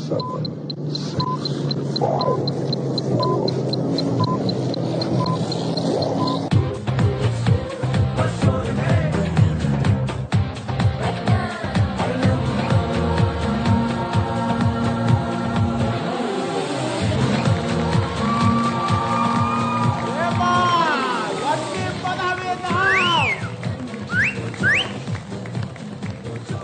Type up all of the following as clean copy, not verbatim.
7, 6, 5, 4.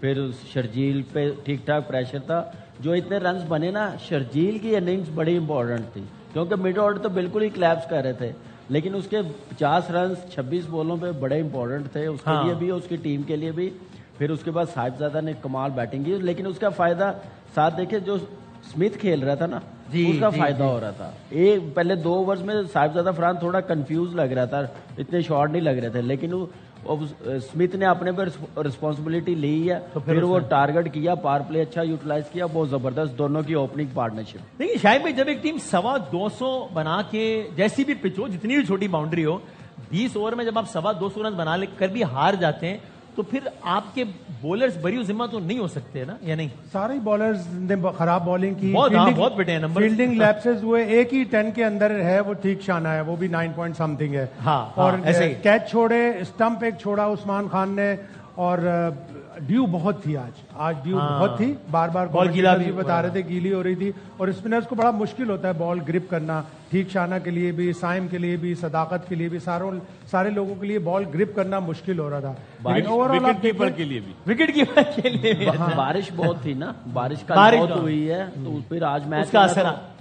پھر شرجیل پہ ٹھیک ٹھاک پریشر تھا. جو اتنے رنز بنے نا, شرجیل کی اننگز بڑی امپورٹنٹ تھی کیونکہ مڈ آرڈر تو بالکل ہی کلیپس کر رہے تھے, لیکن اس کے 50 رنز 26 بولوں پہ بڑے امپورٹنٹ تھے اس کے لیے بھی, اس کی ٹیم کے لیے بھی. پھر اس کے بعد صاحبزادہ نے کمال بیٹنگ کی, لیکن اس کا فائدہ ساتھ دیکھے جو اسمتھ کھیل رہا تھا نا, اس کا فائدہ ہو رہا تھا. ایک پہلے 2 اوورز میں صاحبزادہ فرحان تھوڑا کنفیوز لگ رہا تھا, اتنے شارٹ نہیں لگ رہے تھے, لیکن اسمتھ نے اپنے پہ رسپانسبلٹی لی ہے, تو پھر وہ ٹارگٹ کیا, پاور پلے اچھا یوٹیلائز کیا, بہت زبردست دونوں کی اوپننگ پارٹنرشپ. دیکھیے شاہد بھائی, جب ایک ٹیم 250 بنا کے جیسی بھی پچ ہو, جتنی بھی چھوٹی باؤنڈری ہو, 20 اوور میں جب آپ 250 رن بنا کر بھی ہار جاتے ہیں, تو پھر آپ کے بولرز بری ذمہ تو نہیں ہو سکتے نا, یا نہیں؟ سارے بالرز نے خراب بالنگ کی, بہت بیٹے ہیں نمبر, فیلڈنگ لیپسز ہوئے, ایک ہی 10 کے اندر ہے وہ ٹھیک شانہ ہے, وہ بھی 9 پوائنٹ سم تھنگ ہے. اور کیچ چھوڑے, اسٹمپ ایک چھوڑا عثمان خان نے, اور ڈیو بہت تھی آج ڈیو بہت تھی, بار بار بال گیلا بھی بتا رہے تھے, گیلی ہو رہی تھی, اور اسپنرز کو بڑا مشکل ہوتا ہے بال گرپ کرنا, ٹھیک شانہ کے لیے بھی, سائم کے لیے بھی, صداقت کے لیے بھی, سارے لوگوں کے لیے بال گرپ کرنا مشکل ہو رہا تھا. لیکن اوور آل وکٹ کیپر کے لیے بھی, وکٹ کیپر کے لیے بھی بارش بہت تھی نا, بارش بہت ہوئی ہے, تو پھر آج میچ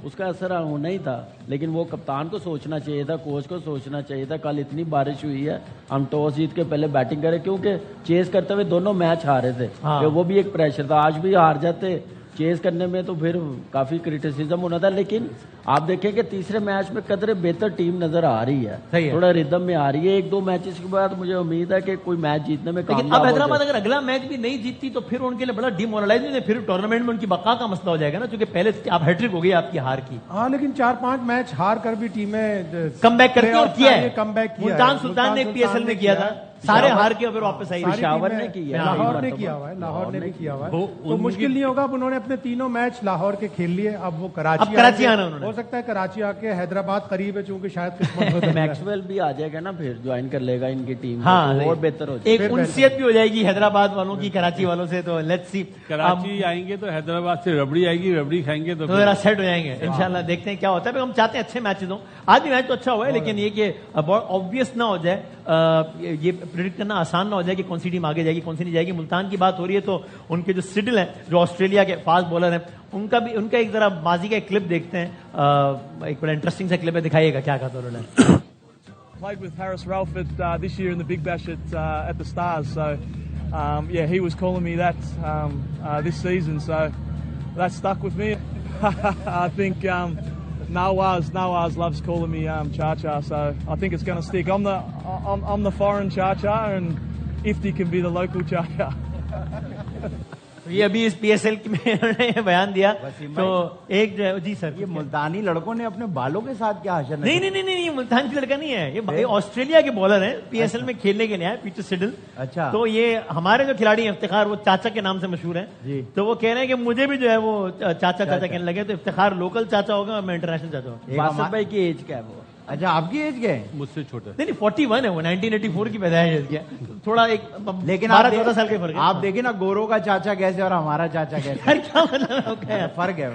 اس کا اثر ہونا ہی تھا. لیکن وہ کپتان کو سوچنا چاہیے تھا, کوچ کو سوچنا چاہیے تھا, کل اتنی بارش ہوئی ہے, ہم ٹاس جیت کے پہلے بیٹنگ کرے, کیونکہ چیز کرتے ہوئے دونوں میچ ہارے تھے, وہ بھی ایک پریشر تھا. آج بھی ہار جاتے چیز کرنے میں تو پھر کافی کریٹیسزم ہونا تھا. لیکن آپ دیکھیں کہ تیسرے میچ میں قدرے بہتر ٹیم نظر آ رہی ہے, تھوڑا ردم میں آ رہی ہے. 1-2 میچز کے بعد مجھے امید ہے کہ کوئی میچ جیتنے میں کامیاب ہو جائے. اب حیدرآباد اگر اگلا میچ بھی نہیں جیتتی تو پھر ان کے لیے بڑا ڈی مورلائزنگ ہے, پھر ٹورنامنٹ میں ان کی بقا کا مسئلہ ہو جائے گا نا, کیونکہ پہلے آپ ہیٹرک ہو گئی آپ کی ہار کی. ہاں, لیکن 4-5 میچ ہار کر بھی ٹیمیں کم بیک کرتی اور کیا ہے. کم بیک کیا, ملتان سلطان نے پی ایس ایل میں کیا تھا, سارے ہار کے پھر واپس آئی. پشاور نے کیا, لاہور نے کیا ہوا ہے, لاہور نے بھی کیا ہوا ہے, تو مشکل نہیں ہوگا. اب انہوں نے اپنے 3 میچ لاہور کے کھیل لیے, اب وہ کراچی آنا, ہو سکتا ہے کراچی آ کے حیدرآباد قریب ہے, چونکہ شاید قسمت ہو. میکسویل بھی آ جائے گا نا, پھر جوائن کر لے گا ان کی ٹیم, اور بہتر ہو جائے گا, ایک انسیت بھی ہو جائے گی حیدرآباد والوں کی کراچی والوں سے. تو لیٹس سی, کراچی آئیں گے تو حیدرآباد سے ربڑی آئے گی, ربڑی کھائیں گے تو ذرا سیٹ ہو جائیں گے انشاءاللہ. دیکھتے ہیں کیا ہوتا ہے. ہم چاہتے ہیں اچھے میچز ہوں, آج بھی میچ تو اچھا ہوا ہے, لیکن یہ کہ بہت آبویس نہ ہو جائے, یہ پریڈکٹ کرنا آسان نہ ہو جائے کہ کون سی ٹیم آگے جائے گی کون سی نہیں جائے گی. ملتان کی بات ہو رہی ہے تو ان کے جو سڈل ہیں, جو آسٹریلیا کے فاسٹ بالر ہیں, ان کا ایک ذرا بازی کا ایک کلپ دیکھتے ہیں. ایک بڑا انٹرسٹنگ سا کلپ ہے, دکھائیے گا کیا کہا تھا انہوں نے. Played with Harris Ralford this year in the Big Bash at the Stars, so yeah, he was calling me that this season, so that stuck with me. I think Nawaz loves calling me Cha-Cha, so I think it's going to stick. I'm the foreign Cha-Cha, and Ifti can be the local Cha-Cha. یہ ابھی اس P S L میں بیان دیا تو ایک جی سر, یہ ملتانی لڑکوں نے اپنے بالوں کے ساتھ کیا حشر نہیں, یہ ملتان کی لڑکا نہیں ہے, یہ آسٹریلیا کے بالر ہیں, پی ایس ایل میں کھیلنے کے لیے آئے, پیٹر سڈل. اچھا, تو یہ ہمارے جو کھلاڑی ہیں افتخار, وہ چاچا کے نام سے مشہور ہیں, تو وہ کہہ رہے ہیں کہ مجھے بھی جو ہے وہ چاچا کہنے لگے, تو افتخار لوکل چاچا ہوگا اور میں انٹرنیشنل چاچا ہوں. باسط بھائی کی ایج کیا ہے وہ؟ اچھا, آپ کی ایج کیا ہے؟ مجھ سے چھوٹا. نہیں 41 ہے وہ, 1984 کی پیدائش ہے, تھوڑا ایک لیکن 12-14 سال کے فرق ہے. آپ دیکھیں نا, گورو کا چاچا کیسے اور ہمارا چاچا کیسے, کیا مطلب فرق ہے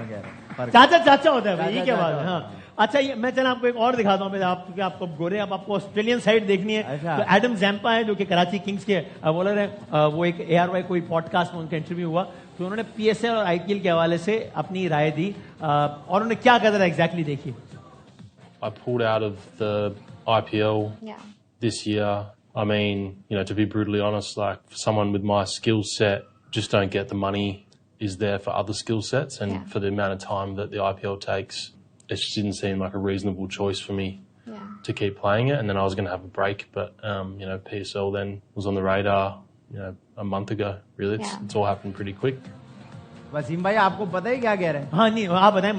چاچا ہوتا ہے بھائی, یہ کیا بات ہے. ہاں اچھا, میں چلا آپ کو ایک اور دکھاتا ہوں, آپ کو گورے, اب آپ کو آسٹریلین سائڈ دیکھنی ہے. تو ایڈم زیمپا ہے جو کہ کراچی کنگز کے بالر ہیں, وہ ایک ARY کوئی پوڈ کاسٹ میں ان کا انٹرویو ہوا, تو انہوں نے پی ایس ایل اور IPL کے حوالے سے اپنی رائے دی, اور انہوں نے کیا کہا تھا ایگزیکٹلی دیکھیے. I pulled out of the IPL this year. I mean, to be brutally honest, like for someone with my skill set, just don't get the money is there for other skill sets, and for the amount of time that the IPL takes, it just didn't seem like a reasonable choice for me to keep playing it. And then I was going to have a break, but PSL then was on the radar, a month ago. Really, it's all happened pretty quick. Wasim بھائی, آپ کو پتا ہے کیا کہہ رہے ہیں؟ ہاں نہیں, آپ بتائیں.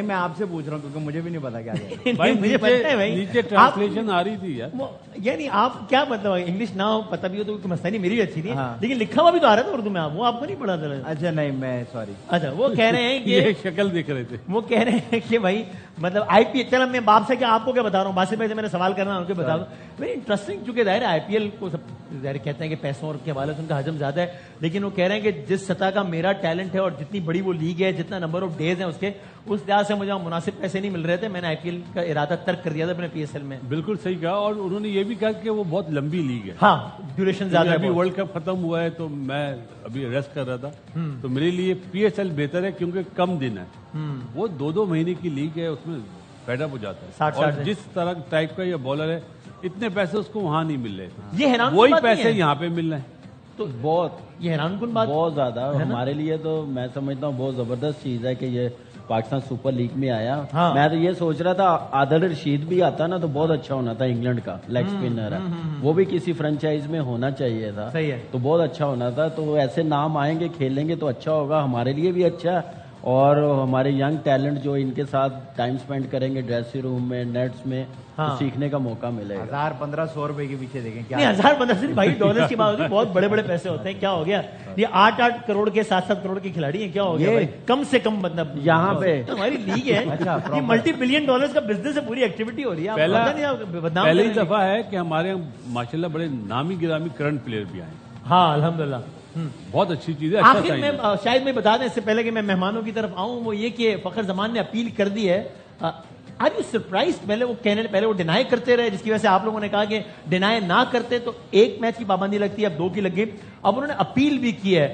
میں آپ سے پوچھ رہا ہوں کیونکہ مجھے بھی نہیں پتا کیا کہہ رہے ہیں. بھائی مجھے پتا ہے بھائی, نیچے ٹرانسلیشن آ رہی تھی یار. یعنی آپ کیا مطلب, انگلش نہ ہو پتہ بھی ہو تو مسئلہ نہیں, میری بھی اچھی تھی, لیکن لکھا ہوا بھی تو آ رہا تھا اردو میں, وہ آپ کو نہیں پڑھا تھا. اچھا نہیں, میں سوری. اچھا, وہ کہہ رہے ہیں کہ یہ شکل دیکھ رہے تھے, وہ کہہ رہے ہیں کہ بھائی مطلب IPL, چلو میں باپ سے کیا آپ کو کیا بتا رہا ہوں, باسط بھائی سے میں نے سوال کرنا ان کو بتا دوں. ویری انٹرسٹنگ, چونکہ ظاہر ہے IPL کو سب ظاہر کہتے ہیں کہ پیسوں اور کے حوالے سے ان کا حجم زیادہ ہے, لیکن وہ کہہ رہے ہیں کہ جس سطح کا میرا ٹیلنٹ ہے اور جتنی بڑی وہ لیگ ہے, جتنا نمبر آف ڈیز ہیں اس کے, اس لحاظ سے مجھے مناسب پیسے نہیں مل رہے تھے. میں نے IPL کا ارادہ ترک کر دیا تھا اپنے PSL میں. بالکل صحیح کہا, اور انہوں نے یہ بھی کہا کہ وہ بہت لمبی لیگ ہے. ہاں, ڈیوریشن زیادہ ہے. ابھی ورلڈ کپ ختم ہوا ہے تو میں ابھی ریسٹ کر رہا تھا, تو میرے لیے PSL بہتر ہے کیونکہ کم دن ہے. وہ 2-2 مہینے کی لیگ ہے, اس میں فیڈ اپ ہو جاتا ہے. اور جس طرح ٹائپ کا یہ بالر ہے, اتنے پیسے اس کو وہاں نہیں مل رہے, یہ حیران وہی پیسے یہاں پہ مل رہے ہیں. تو بہت یہ حیران کن بات, بہت زیادہ ہمارے لیے تو میں سمجھتا ہوں بہت زبردست چیز ہے کہ یہ پاکستان سپر لیگ میں آیا. میں تو یہ سوچ رہا تھا عادل رشید بھی آتا نا تو بہت اچھا ہونا تھا. انگلینڈ کا لیگ اسپنر ہے, وہ بھی کسی فرنچائز میں ہونا چاہیے تھا, تو بہت اچھا ہونا تھا. تو ایسے نام آئیں گے, کھیلیں گے تو اچھا ہوگا, ہمارے لیے بھی اچھا ہے. اور ہمارے ینگ ٹیلنٹ جو ان کے ساتھ ٹائم سپینڈ کریں گے ڈریسنگ روم میں, نیٹس میں, سیکھنے کا موقع ملے گا. 1,000-1,500 روپے کے پیچھے دیکھیں کیا. 1,000-1,500 بھائی ڈالرز کی بات ہوتی ہے, بہت بڑے بڑے پیسے ہوتے ہیں. کیا ہو گیا, یہ 8-8 کروڑ کے 7-7 کروڑ کے کھلاڑی ہیں. کیا ہو گیا کم سے کم, مطلب یہاں پہ ہماری لیگ ہے, یہ ملٹی بلین ڈالرز کا بزنس ہے, پوری ایکٹیویٹی ہو رہی ہے. پہلی دفعہ ہے کہ ہمارے ماشاءاللہ بڑے نامی گرامی کرنٹ پلیئر بھی آئے. ہاں الحمدللہ, بہت اچھی چیز ہے. آخر میں شاید میں بتا دیں اس سے پہلے کہ میں مہمانوں کی طرف آؤں, وہ یہ کہ فخر زمان نے اپیل کر دی ہے. آر یو سرپرائز, پہلے وہ ڈینائی کرتے رہے, جس کی وجہ سے آپ لوگوں نے کہا کہ ڈینائی نہ کرتے تو 1 میچ کی پابندی لگتی ہے, اب 2 کی لگ گئی. اب انہوں نے اپیل بھی کی ہے.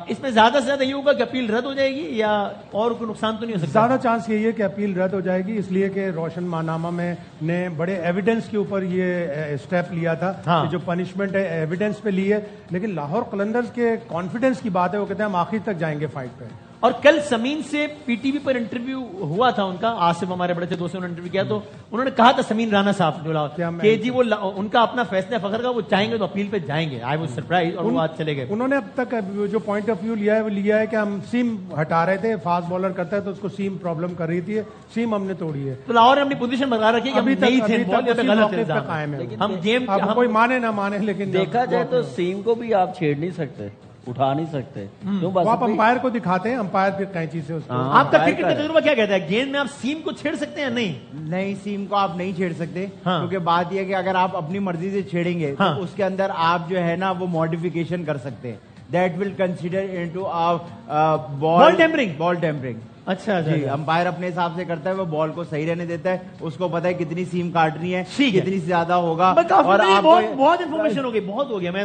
اس میں زیادہ سے زیادہ یہ ہوگا کہ اپیل رد ہو جائے گی یا اور کوئی نقصان تو نہیں ہو سکتا؟ زیادہ چانس یہی ہے کہ اپیل رد ہو جائے گی, اس لیے کہ روشن ماہنامہ میں نے بڑے ایویڈنس کے اوپر یہ اسٹیپ لیا تھا کہ جو پنشمنٹ ہے ایویڈنس پہ لی ہے. لیکن لاہور قلندرز کے کانفیڈنس کی بات ہے, وہ کہتے ہیں ہم آخر تک جائیں گے فائٹ پہ. اور کل سمین سے PTV پر انٹرویو ہوا تھا ان کا, آصف ہمارے بڑے اچھے دوستوں نے انٹرویو کیا, تو انہوں نے کہا تھا سمین رانا صاحب کہ جی وہ ان کا اپنا فیصلہ فخر کا, وہ چاہیں گے تو اپیل پہ جائیں گے. آئی واز سرپرائز, اور وہ آج چلے گئے. انہوں نے اب تک جو پوائنٹ آف ویو لیا ہے وہ لیا ہے کہ ہم سیم ہٹا رہے تھے, فاسٹ بالر کرتا ہے تو اس کو سیم پرابلم کر رہی تھی, سیم ہم نے توڑی ہے. تو لاہور نے اپنی پوزیشن برقرار رکھی کہ ہم قائم ہے. ہم گیم کوئی مانے نہ مانے, لیکن دیکھا جائے تو سیم کو بھی آپ چھیڑ نہیں سکتے, اٹھا نہیں سکتے. آپ امپائر کو دکھاتے ہیں, امپائر پھر قینچی سے اس کو. آپ کا کرکٹ کا تجربہ کیا کہتا ہے, گیند میں آپ سیم کو چھیڑ سکتے ہیں؟ نہیں, سیم کو آپ نہیں چھیڑ سکتے, کیونکہ بات یہ ہے کہ اگر آپ اپنی مرضی سے چھیڑیں گے تو اس کے اندر آپ جو ہے نا وہ ماڈیفیکیشن کر سکتے ہیں. That will consider into ball tampering. اچھا جی, امپائر اپنے حساب سے کرتا ہے, وہ بال کو صحیح رہنے دیتا ہے, اس کو پتا ہے کتنی سیم کاٹنی ہے, کتنی زیادہ ہوگا. اور بہت انفارمیشن ہو گئی, بہت ہو گیا. میں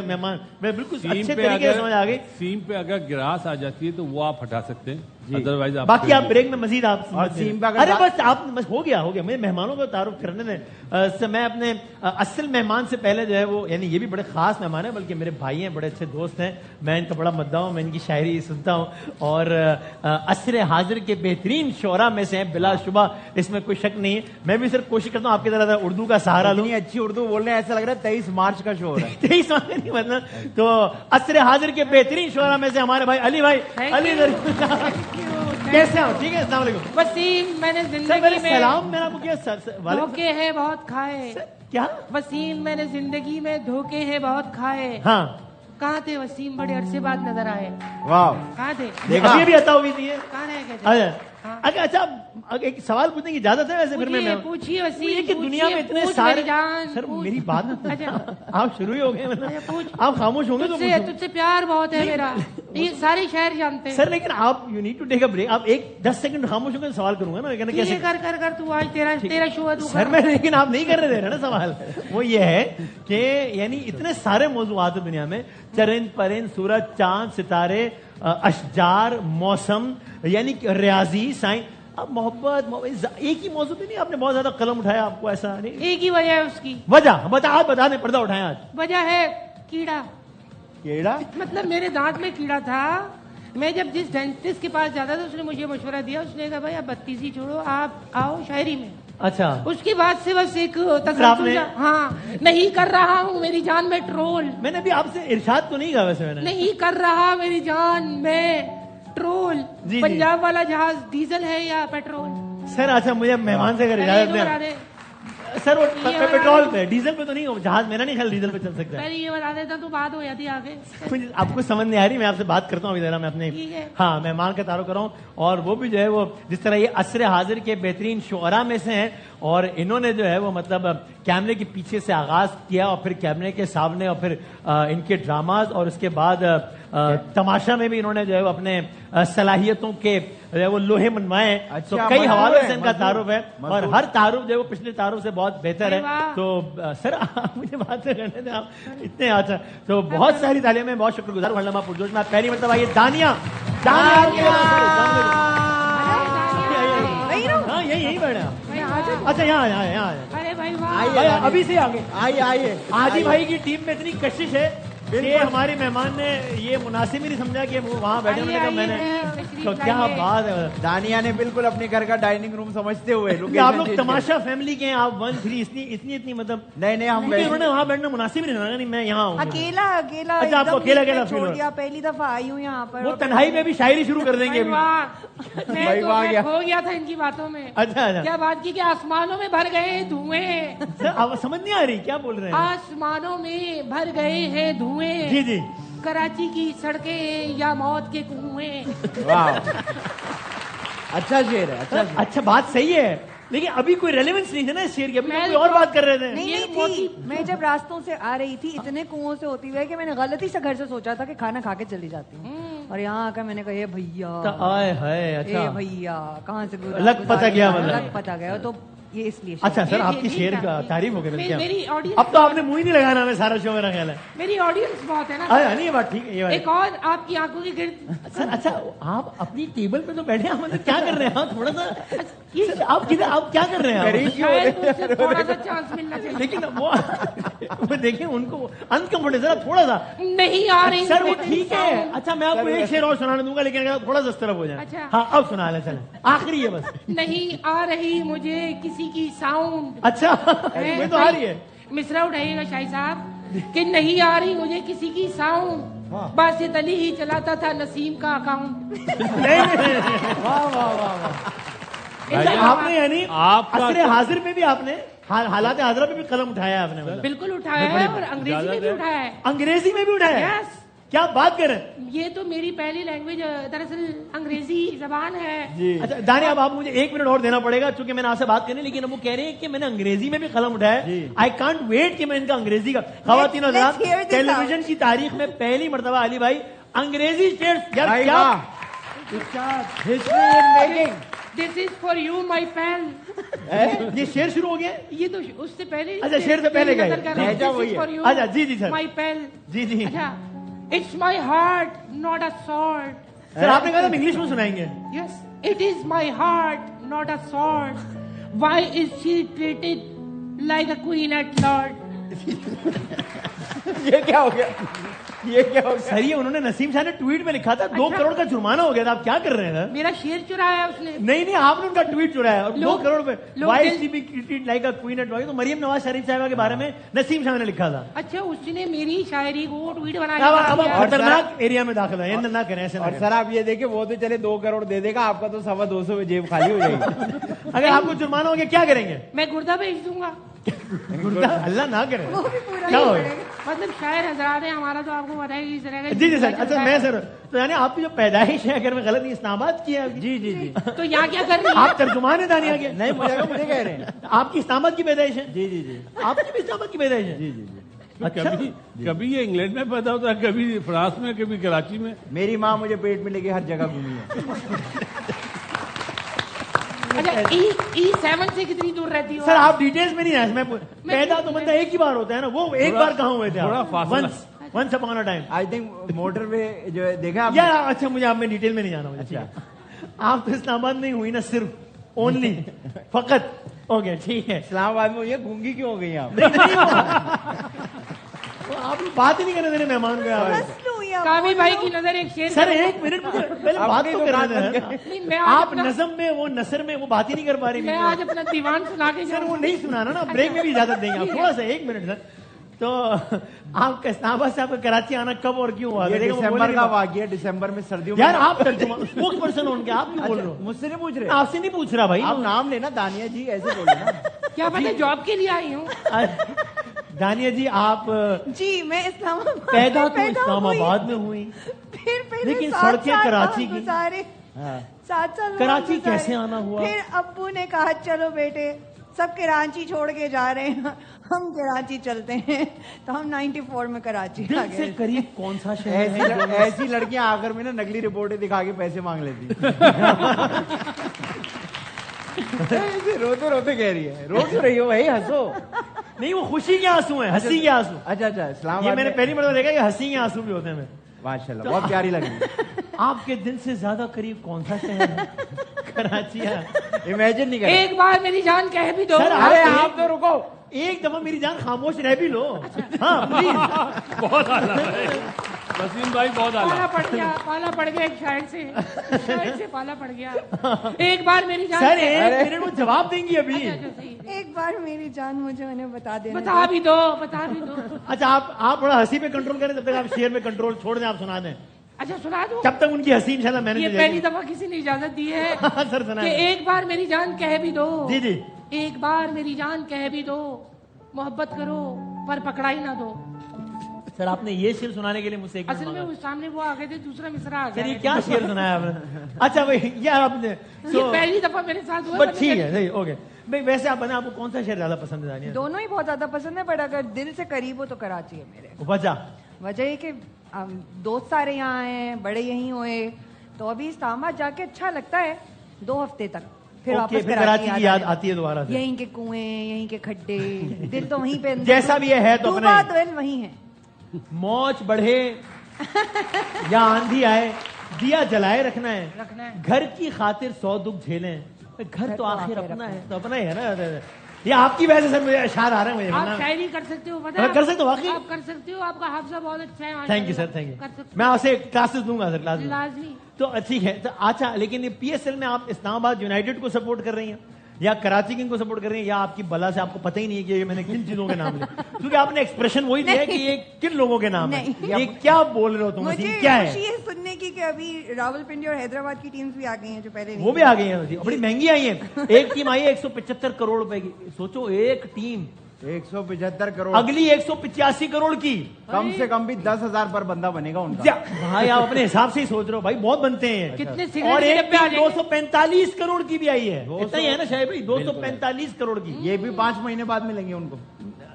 بالکل اچھے طریقے سے سمجھ آ گئی. سیم پہ اگر گراس آ جاتی ہے تو وہ آپ ہٹا سکتے ہیں, ادروائز باقی آپ بریک میں مزید آپ سیم پہ ارے بس آپ ہو گیا میرے مہمانوں کو تعارف کرنے دیں. میں اپنے اصل مہمان سے پہلے جو ہے وہ, یعنی یہ بھی بڑے خاص مہمان ہیں, بلکہ میرے بھائی ہیں, بڑے اچھے دوست ہیں, میں ان کا بڑا مداح ہوں, میں ان کی شاعری سنتا ہوں, اور عصر حاضر کے بہترین شعراء میں سے ہیں بلا شبہ, اس میں کوئی شک نہیں ہے. میں بھی صرف کوشش کرتا ہوں آپ کی طرح اردو کا سہارا لوں. اچھی اردو بول رہے ہیں, ایسا لگ رہا ہے 23 مارچ کا شو ہے. 23 مارچ نہیں مطلب, تو عصر حاضر کے بہترین شعراء میں سے ہمارے بھائی علی بھائی. کیسے ہو؟ ٹھیک ہے, السلام علیکم. وسیم, میں نے زندگی میں سلام, میرا کو کیا دھوکے ہیں بہت کھائے. کیا وسیم, میں نے زندگی میں دھوکے ہیں بہت کھائے. ہاں, کہاں تھے وسیم, بڑے عرصے بعد نظر آئے. واہ, کہاں تھے؟ ابھی بھی عطا ہوئی تھی. کہاں رہ گئے؟ اچھا, ایک سوال پوچھنے کی اجازت ہے ویسے؟ پھر میں پوچھیے وسیم, کہ دنیا میں اتنے سارے, سر میری بات آپ شروع ہی ہو گئے, آپ خاموش ہوں گے تو تجھ سے پیار بہت ہے میرا, یہ سارے شہر جانتے ہیں. سر لیکن آپ you need to take a break. آپ 10 سیکنڈ خاموش ہو کے سوال کروں گا نا, کیسے کر تو آج تیرا شو ہے. سر میں, لیکن آپ نہیں کرنے دے رہے نا سوال. وہ یہ ہے کہ یعنی اتنے سارے موضوعات ہیں دنیا میں, چرند پرند, سورج چاند ستارے, اشجار, موسم, یعنی ریاضی, سائنس. اب محبت ایک ہی موضوع پہ نہیں, آپ نے بہت زیادہ قلم اٹھایا, آپ کو ایسا نہیں؟ ایک ہی وجہ ہے اس کی. وجہ آپ بتا دیں, پردہ اٹھائیں. آج وجہ ہے کیڑا. کیڑا مطلب میرے دانت میں کیڑا تھا. میں جب جس ڈینٹسٹ کے پاس جاتا تھا, اس نے مجھے مشورہ دیا, اس نے کہا بھائی آپ بدتیزی چھوڑو, آپ آؤ شاعری میں. اچھا, اس کے بعد سے بس ایک ہاں, نہیں کر رہا ہوں میری جان میں ٹرول. میں نے ابھی آپ سے ارشاد تو نہیں کہا ویسے, میں نے نہیں کر رہا میری جان میں ٹرول. پنجاب والا جہاز ڈیزل ہے یا پیٹرول؟ سر اچھا, مجھے مہمان سے اگر اجازت دیں سر, وہ پیٹرول پہ, ڈیزل پہ تو نہیں ہو, جہاز میرا نہیں خیال ڈیزل پہ چل سکتا ہے. میں یہ بتا دیتا تو بات ہو جاتی آگے. آپ کو سمجھ نہیں آ رہی, میں آپ سے بات کرتا ہوں ابھی ذرا. میں اپنے ہاں مہمان کا تعارف کر رہا ہوں, اور وہ بھی جو ہے وہ جس طرح یہ عصر حاضر کے بہترین شعراء میں سے ہیں, اور انہوں نے جو ہے وہ مطلب کیمرے کے پیچھے سے آغاز کیا, اور پھر کیمرے کے سامنے, اور پھر ان کے ڈراماز, اور اس کے بعد تماشا میں بھی انہوں نے جو ہے اپنے صلاحیتوں کے وہ لوہے منوائے. تو کئی حوالوں سے ان کا تعارف ہے اور ہر تعارف جو ہے وہ پچھلے تعارف سے بہت بہتر ہے. تو سر مجھے بات کرنے دیں, آپ اتنے اچھا. تو بہت ساری تعلیم میں بہت شکر گزار ہوں. ہلما پرجوش میں پہلی مرتبہ یہ دانیہ یہی بیٹھے. اچھا یہاں ابھی سے آگے آئیے. آجی بھائی کی ٹیم میں اتنی کشش ہے کہ ہمارے مہمان نے یہ مناسب ہی نہیں سمجھا کہ وہ وہاں بیٹھے ہونے کا. میں نے تو کیا بات ہے, دانیہ نے بالکل اپنے گھر کا ڈائننگ روم سمجھتے ہوئے. آپ لوگ تماشا فیملی کے ہیں, آپ 1-3 اتنی مطلب نہیں ہم انہوں نے وہاں بیٹھنا مناسب نہیں لگا. نہیں میں یہاں ہوں اکیلا. اچھا آپ کو اکیلا چھوڑ دیا, پہلی دفعہ آئی ہوں یہاں پر. وہ تنہائی میں بھی شاعری شروع کر دیں گے. میں ہو گیا تھا ان کی باتوں میں. اچھا کیا بات کی کہ آسمانوں میں بھر گئے دھوئیں. سمجھ نہیں آ رہی کیا بول رہے ہیں. آسمانوں میں بھر گئے ہیں دھوئیں. جی کراچی کی سڑکیں یا موت کے کنویں. اچھا شعر ہے. اچھا بات صحیح ہے, لیکن ابھی کوئی ریلیونس نہیں تھا نا اس شعر کی. ابھی کوئی اور بات کر رہے تھے. نہیں تھی. میں جب راستوں سے آ رہی تھی اتنے کنووں سے ہوتی ہوئے کہ میں نے غلطی سے گھر سے سوچا تھا کہ کھانا کھا کے چلی جاتی ہوں, اور یہاں آ کر میں نے کہا یہ بھیا اچھا بھیا کہاں سے لگ پتہ گیا. لگ پتہ گیا. تو یہ اس لیے. اچھا سر آپ کی شعر کا تعریف ہو گیا. اب تو آپ نے منہ ہی نہیں لگانا ہمیں سارا شو. میرا خیال ہے میری آڈینس بہت ہے نا. نہیں یہ بات ٹھیک ہے. ایک اور آپ کی آنکھوں کے گرد. سر اچھا آپ اپنی ٹیبل پہ تو بیٹھے ہیں, مطلب کیا کر رہے ہیں تھوڑا سا آپ کیا کر رہے ہیں. تھوڑا سا چانس ملنا چاہیے. لیکن وہ دیکھیں ان کو انکمفرٹیبل ذرا تھوڑا سا نہیں آ رہی سر. وہ ٹھیک ہے. اچھا میں آپ کو ایک شعر اور سنانے دوں گا, لیکن تھوڑا سا اس طرف ہو جائے. ہاں اب سنا لیں. چلیں آخری ہے بس. نہیں آ رہی مجھے کسی کی ساؤنڈ. اچھا میں تو آ رہی ہے. مصرا اٹھائیے گا شاہی صاحب کہ نہیں آ رہی مجھے کسی کی ساؤنڈ. باسط علی ہی چلاتا تھا نسیم کا اکاؤنٹ. آپ نے یعنی عصر حاضر میں بھی آپ نے حالات حاضرہ میں بھی قلم اٹھایا ہے آپ نے. بالکل اٹھایا ہے, اور انگریزی میں بھی اٹھایا ہے. انگریزی میں بھی اٹھایا ہے. کیا بات کریں. یہ تو میری پہلی لینگویج دراصل انگریزی زبان ہے. اچھا دانیہ اب آپ مجھے 1 منٹ اور دینا پڑے گا چونکہ میں نے آپ سے بات کرنی, لیکن اب وہ کہہ رہے ہیں کہ میں نے انگریزی میں بھی قلم اٹھایا. آئی کانٹ ویٹ کہ میں ان کا انگریزی کا. خواتین حضرات ٹیلی ویژن کی تاریخ میں پہلی مرتبہ علی بھائی انگریزی شعر. This is for you, my pal. یہ شعر شروع ہو گیا. یہ تو اس سے پہلے. اچھا شعر سے پہلے گئے. اچھا جی سر. My pal. G. It's my heart, not a sword. سر آپ نے کہا تھا انگلش میں سنائیں گے. Yes. It is my heart, not a sword. Why is she treated like a queen at Lord? یہ کیا ہو گیا. سر یہ انہوں نے نسیم شاہ نے ٹویٹ میں لکھا تھا 2 کروڑ کا جرمانہ ہو گیا تھا. آپ کیا کر رہے ہیں. میرا شعر چرایا اس نے. نہیں آپ نے ان کا ٹویٹ چرایا اور 2 کروڑ پہ. Why is she being treated like a queen at Lord? تو مریم نواز شریف صاحبہ کے بارے میں نسیم شاہ نے لکھا تھا. اچھا اس نے میری شاعری کو ٹویٹ بنایا. اب خطرناک ایریا میں داخل ہے, نہ کریں ایسے. اور سر آپ یہ دیکھیں وہ تو چلے 2 کروڑ دے دے گا, آپ کا تو 250 میں جیب خالی ہو جائے گی. اگر آپ کو جرمانہ ہو گیا کیا کریں گے. میں گردہ بھیج دوں گا. اللہ نہ کرے. کیا ہوگا مطلب شاعر حضرات ہیں ہمارا تو آپ کو پتا ہے اس طرح کا. جی سر. اچھا میں سر تو یعنی آپ کی جو پیدائش ہے اگر میں غلط نہیں اسلام آباد کی ہے. جی. تو یہاں کیا کر رہی ہیں آپ ترجمان ہیں دانیہ کے. نہیں مجھے کہہ رہے ہیں آپ کی اسلام آباد کی پیدائش ہے. جی. آپ کی بھی اسلام آباد کی پیدائش ہے. جی. کبھی یہ انگلینڈ میں پیدا ہوتا ہے, کبھی فرانس میں, کبھی کراچی میں. میری ماں مجھے پیٹ میں لے کے ہر جگہ گھومی ہے. اچھا E7 سے کتنی دور رہتی ہو. سر آپ ڈیٹیلز میں نہیں آئے. میں پیدا تو بندہ ایک ہی بار ہوتا ہے نا, وہ ایک بار کہاں ہوئے تھے once upon a time. I think motorway جو دیکھا یار. اچھا مجھے آپ میں ڈیٹیل میں نہیں جانا. اچھا آپ تو اسلام آباد نہیں ہوئی نا, صرف اونلی فقط. اوکے ٹھیک ہے. اسلام آباد میں ہوئی ہے, گونگی کیوں ہو گئی آپ. آپ بات ہی نہیں کرنے دینے مہمان کو. کامی بھائی کی نظر ایک شعر. سر 1 منٹ پہلے بات تو کرا دیں. آپ نظم میں وہ نثر میں وہ بات ہی نہیں کر پا رہی. میں آج اپنا دیوان سنا کے. سر وہ نہیں سنانا نا, بریک میں بھی اجازت دیں گے آپ. تھوڑا سا 1 منٹ سر. تو آپ کا اسلام آباد سے آپ کا کراچی آنا کب اور کیوں ہوا. دسمبر کا واقعہ. دسمبر میں سردیوں. یار آپ اسپوکس پرسن ہوں گے, آپ کیوں بول رہے ہو. مجھ سے نہیں پوچھ رہے. آپ سے نہیں پوچھ رہا بھائی. آپ نام لینا دانیہ جی ایسے بولے نا. کیا پتہ جاب کے لیے آئی ہوں. دانیہ جی آپ. جی میں اسلام آباد پیدا تو اسلام آباد میں ہوئی, لیکن سڑکیں کراچی کی. 7 سال کراچی کیسے آنا ہوا. پھر ابو نے کہا چلو بیٹے سب کراچی چھوڑ کے جا رہے ہیں, ہم کراچی چلتے ہیں, تو ہم 94 میں کراچی آ گئے. قریب کون سا شہر ہے؟ ایسی لڑکیاں آ کر میں نا نقلی رپورٹیں دکھا کے پیسے مانگ لیتی. روتے روتے کہہ رہی ہے, رو کیوں رہی ہو بھائی, ہنسو. نہیں وہ خوشی کے آنسو ہیں, ہنسی کے آنسو. اچھا اچھا, اسلام یہ آباد میں نے پہلی مرتبہ دیکھا کہ ہنسی کے آنسو بھی ہوتے ہیں. ماشاء اللہ, بہت پیاری لگ رہی ہے. آپ کے دل سے زیادہ قریب کون سا شہر ہے؟ کراچی ہے. امیجن نہیں کر. ایک بار میری جان کہہ بھی دو. ارے آپ تو رکو, ایک دفعہ میری جان خاموش رہ بھی لو. ہاں پلیز. بہت اعلیٰ وسیم بھائی, بہت اعلیٰ. پالا پڑ گیا ایک شاعر سے پالا پڑ گیا. ایک بار میری جان. سر ایک منٹ وہ جواب دیں گی ابھی. ایک بار میری جان مجھے انہیں بتا دینا. بتا بھی دو. اچھا آپ تھوڑا ہنسی پہ کنٹرول کریں, جب تک آپ شعر میں کنٹرول چھوڑ دیں, آپ سنا دیں. اچھا سنا دوں. جب تک ان کی ہنسی انشاءاللہ میں نے یہ پہلی دفعہ کسی نے اجازت دی ہے کہ ایک بار میری جان کہہ بھی دو. جی جی. ایک بار میری جان کہہ بھی دو, محبت کرو پر پکڑائی نہ دو. سر آپ نے یہ شعر سنانے کے لیے مجھ سے اصل میں سامنے وہ آ گئے تھے, دوسرا مصرع آ گیا. یہ کیا شعر سنایا آپ نے؟ اچھا بھائی یہ آپ نے پہلی دفعہ میرے ساتھ ہوا. ٹھیک ہے صحیح, اوکے. بھائی ویسے آپ بنا, آپ کو کون سا شعر زیادہ پسند ہے؟ دونوں ہی بہت زیادہ پسند ہے, بٹ اگر دل سے قریب ہو تو کراچی ہے میرے. وجہ یہ کہ دوست سارے یہاں آئے ہیں, بڑے یہیں ہوئے, تو ابھی اسلام آباد جا کے اچھا لگتا ہے 2 ہفتے تک. پھر واپس کراچی کی یاد آتی ہے دوبارہ سے. یہیں کے کنویں, یہیں کے کھڈے, دل تو وہیں پہ جیسا بھی ہے تو دل وہیں ہے. موج بڑھے یا آندھی آئے, دیا جلائے رکھنا ہے. گھر کی خاطر 100 دکھ جھیلیں, گھر تو آخر اپنا ہے, تو اپنا ہی ہے نا. یہ آپ کی وجہ سے مجھے اشعار آ رہے ہیں. آپ شاعری کر سکتے ہو, پتہ ہے کر سکتے ہو, واقعی آپ کر سکتے ہو. آپ کا حافظہ بہت اچھا ہے. Thank you sir, thank you. میں آپ سے کلاسز دوں گا سر, کلاسز لازمی. تو ٹھیک ہے. اچھا لیکن پی ایس ایل میں آپ اسلام آباد یونائیٹڈ کو سپورٹ کر رہی ہیں یا کراچی کنگ کو سپورٹ کر رہی ہیں, یا آپ کی بلا سے آپ کو پتہ ہی نہیں ہے کہ میں نے کن چیزوں کے نام لیے, کیونکہ آپ نے ایکسپریشن وہی دیا ہے کہ یہ کن لوگوں کے نام ہے. یہ کیا بول رہے ہو تم, کیا ہے؟ مجھے یہ سننے کی کہ ابھی راولپنڈی اور حیدرآباد کی ٹیمز بھی آ گئی ہیں جو پہلے وہ بھی آ گئی ہیں, بڑی مہنگی آئی ہیں. ایک ٹیم آئی ہے 175 کروڑ روپے کی. سوچو ایک ٹیم 175 کروڑ, اگلی 185 کروڑ کی. کم سے کم بھی 10,000 پر بندہ بنے گا ان کا. بھائی آپ اپنے حساب سے ہی سوچ رہے ہو بھائی, بہت بنتے ہیں. کتنے اور ایک 245 کروڑ کی بھی آئی ہے. اتنا ہی ہے نا شاید بھائی, 245 کروڑ کی. یہ بھی 5 مہینے بعد ملیں گے ان کو.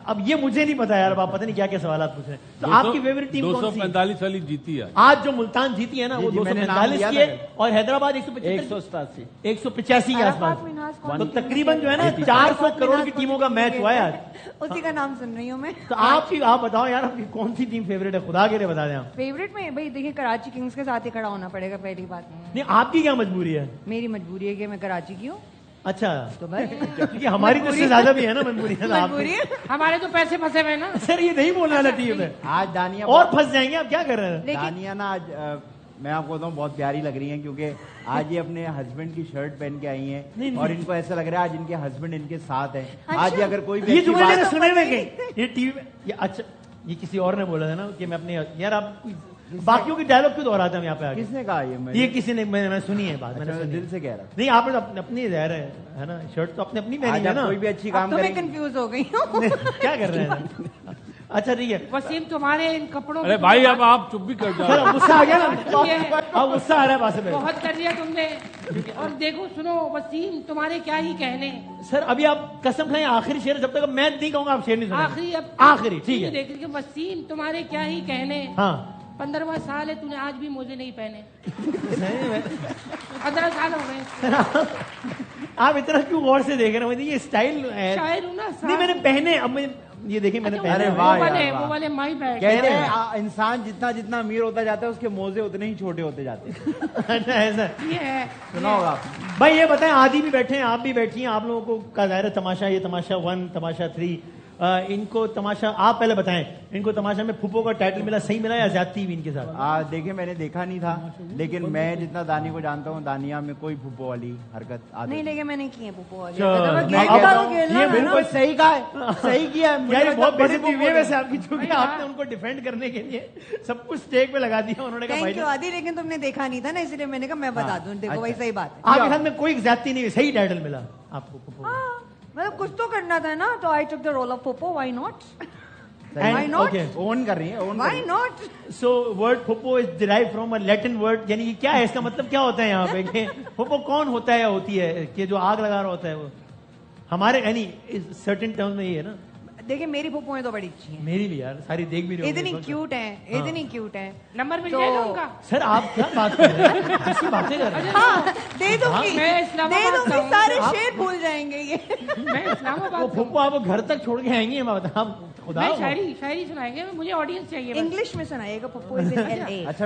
اب یہ مجھے نہیں پتا یار, آپ پتہ نہیں کیا کیا سوالات پوچھ رہے ہیں. تو آپ کی فیوریٹ ٹیم کون سی؟ 245 والی جیتی ہے آج جو ملتان جیتی ہے نا, وہ 245 کی ہے, اور حیدرآباد 185 کے آس پاس. تو تقریباً جو ہے نا 400 کروڑ کی ٹیموں کا میچ ہوا ہے آج. اسی کا نام سن رہی ہوں میں. تو آپ بتاؤ یار, آپ کی کون سی ٹیم فیوریٹ ہے, خدا کے لیے بتا دیں آپ. فیوریٹ میں بھائی دیکھیں کراچی کنگز کے ساتھ ہی کھڑا ہونا پڑے گا پہلی بات. نہیں آپ کی کیا مجبوری ہے؟ میری مجبوری ہے کہ میں کراچی کی ہوں. اچھا تو کیونکہ ہماری تو زیادہ بھی ہے نا مجبوری. ہمارے تو پیسے پھنسے ہوئے نا سر, یہ نہیں بولنا نا ٹیم میں. آج دانیہ اور پھنس جائیں گے, آپ کیا کر رہے ہیں؟ دانیہ نا آج میں آپ کو بتاؤں بہت پیاری لگ رہی ہیں, کیونکہ آج یہ اپنے ہسبینڈ کی شرٹ پہن کے آئی ہیں, اور ان کو ایسا لگ رہا ہے آج ان کے ہسبینڈ ان کے ساتھ ہیں. آج اگر کوئی بھی سنے میں گئی یہ ٹی وی, اچھا یہ کسی اور نے بولا تھا نا کہ میں اپنے یار, آپ باقیوں کی ڈائلگ کیوں دہراتے ہیں یہاں پہ؟ کس نے کہا یہ کسی نے, میں سنی ہے بات, میں نے دل سے کہہ رہا. نہیں آپ نے اپنی ظاہر ہے نا, شرٹ تو اپنی پہنی ہے نا. کوئی بھی اچھی کام کریں, کنفیوز ہو گئی ہوں کیا کر رہے ہیں. اچھا ٹھیک ہے وسیم, تمہارے ان کپڑوں. ارے بھائی اب آپ چپ بھی کر جاؤ, غصہ آ گیا نا, اب غصہ آ رہا ہے بات میں. بہت کر لیا تم نے. اور دیکھو سنو وسیم, تمہارے کیا ہی کہنے. سر ابھی آپ قسم کھائیں آخری شعر, جب تک میں نہیں کہوں گا آپ شعر نہیں سنیں. آخری ٹھیک ہے. دیکھ وسیم, تمہارے کیا ہی کہنے. ہاں 15واں سال ہے, تو نے آج بھی موزے نہیں پہنے. 15 سال ہو گئے. آپ اتنا کیوں غور سے دیکھ رہے ہیں؟ یہ اسٹائل ہے, شاعر ہوں نا. نہیں میں نے پہنے, اب میں یہ دیکھیں میں نے پہنے. وہ والے مائی بیگ. کہتے ہیں انسان جتنا امیر ہوتا جاتا ہے اس کے موزے اتنے ہی چھوٹے ہوتے جاتے ہیں. ایسا یہ ہے. سنا ہوگا بھائی. یہ بتائیں, عادی بھی بیٹھے ہیں, آپ بھی بیٹھی ہیں, آپ لوگوں کو کا ظاہر ہے تماشا, یہ تماشا 1 تماشا 3, ان کو تماشا, آپ پہلے بتائیں ان کو تماشا میں پھپھو کا ٹائٹل ملا, صحیح ملا یا زیادتی ہوئی ان کے ساتھ؟ دیکھیں میں نے دیکھا نہیں تھا, لیکن میں جتنا دانی کو جانتا ہوں دانیہ میں کوئی پھپھو والی حرکت نہیں, لیکن میں نے کی ہے پھپھو والی. یہ بالکل صحیح کہا ہے, صحیح کیا ہے. بہت بےزتی ہوئی ہے ویسے آپ کی, چونکہ آپ نے ان کو ڈیفینڈ کرنے کے لیے سب کچھ اسٹیک پہ لگا دیا. انہوں نے کہا تھینک یو عادی, لیکن تم نے دیکھا نہیں تھا نا, اس لیے میں نے کہا میں بتا دوں. دیکھو وہی صحیح بات ہے. آپ کے خیال میں کوئی زیادتی نہیں, صحیح ٹائٹل ملا آپ کو پھپھو؟ مطلب کچھ تو کرنا تھا نا, تو I took the role of phuphu. Why not, own کر رہی ہیں, why not. So word phuphu is derive from a Latin word, یعنی کیا ہے اس کا مطلب, کیا ہوتا ہے یہاں پہ کہ پھپھو کون ہوتا ہے یا ہوتی ہے, کہ جو آگ لگا رہا ہوتا ہے وہ؟ ہمارے یعنی سرٹن ٹرمز میں یہ ہے نا. دیکھیں میری پھپھویں تو بڑی اچھی ہیں, میری بھی یار ساری دیکھ بھی رہی اتنی کیوٹ ہیں, اتنی کیوٹ ہیں. نمبر مل جائے گا ان کا. سر آپ کیا بات کر رہے ہیں, کیسی باتیں کر رہے ہیں. ہاں دے دوں گی, میں اسلام دے دوں آباد گی, سارے شعر بھول جائیں گے یہ. میں اسلام آباد وہ پھپھو آپ کو گھر تک چھوڑ کے آئیں گے, میں بتا خدا میں شاعری سنائیں گے, مجھے آڈینس چاہیے. انگلش میں سنائیے گا پھپھو از ان ایل اے. اچھا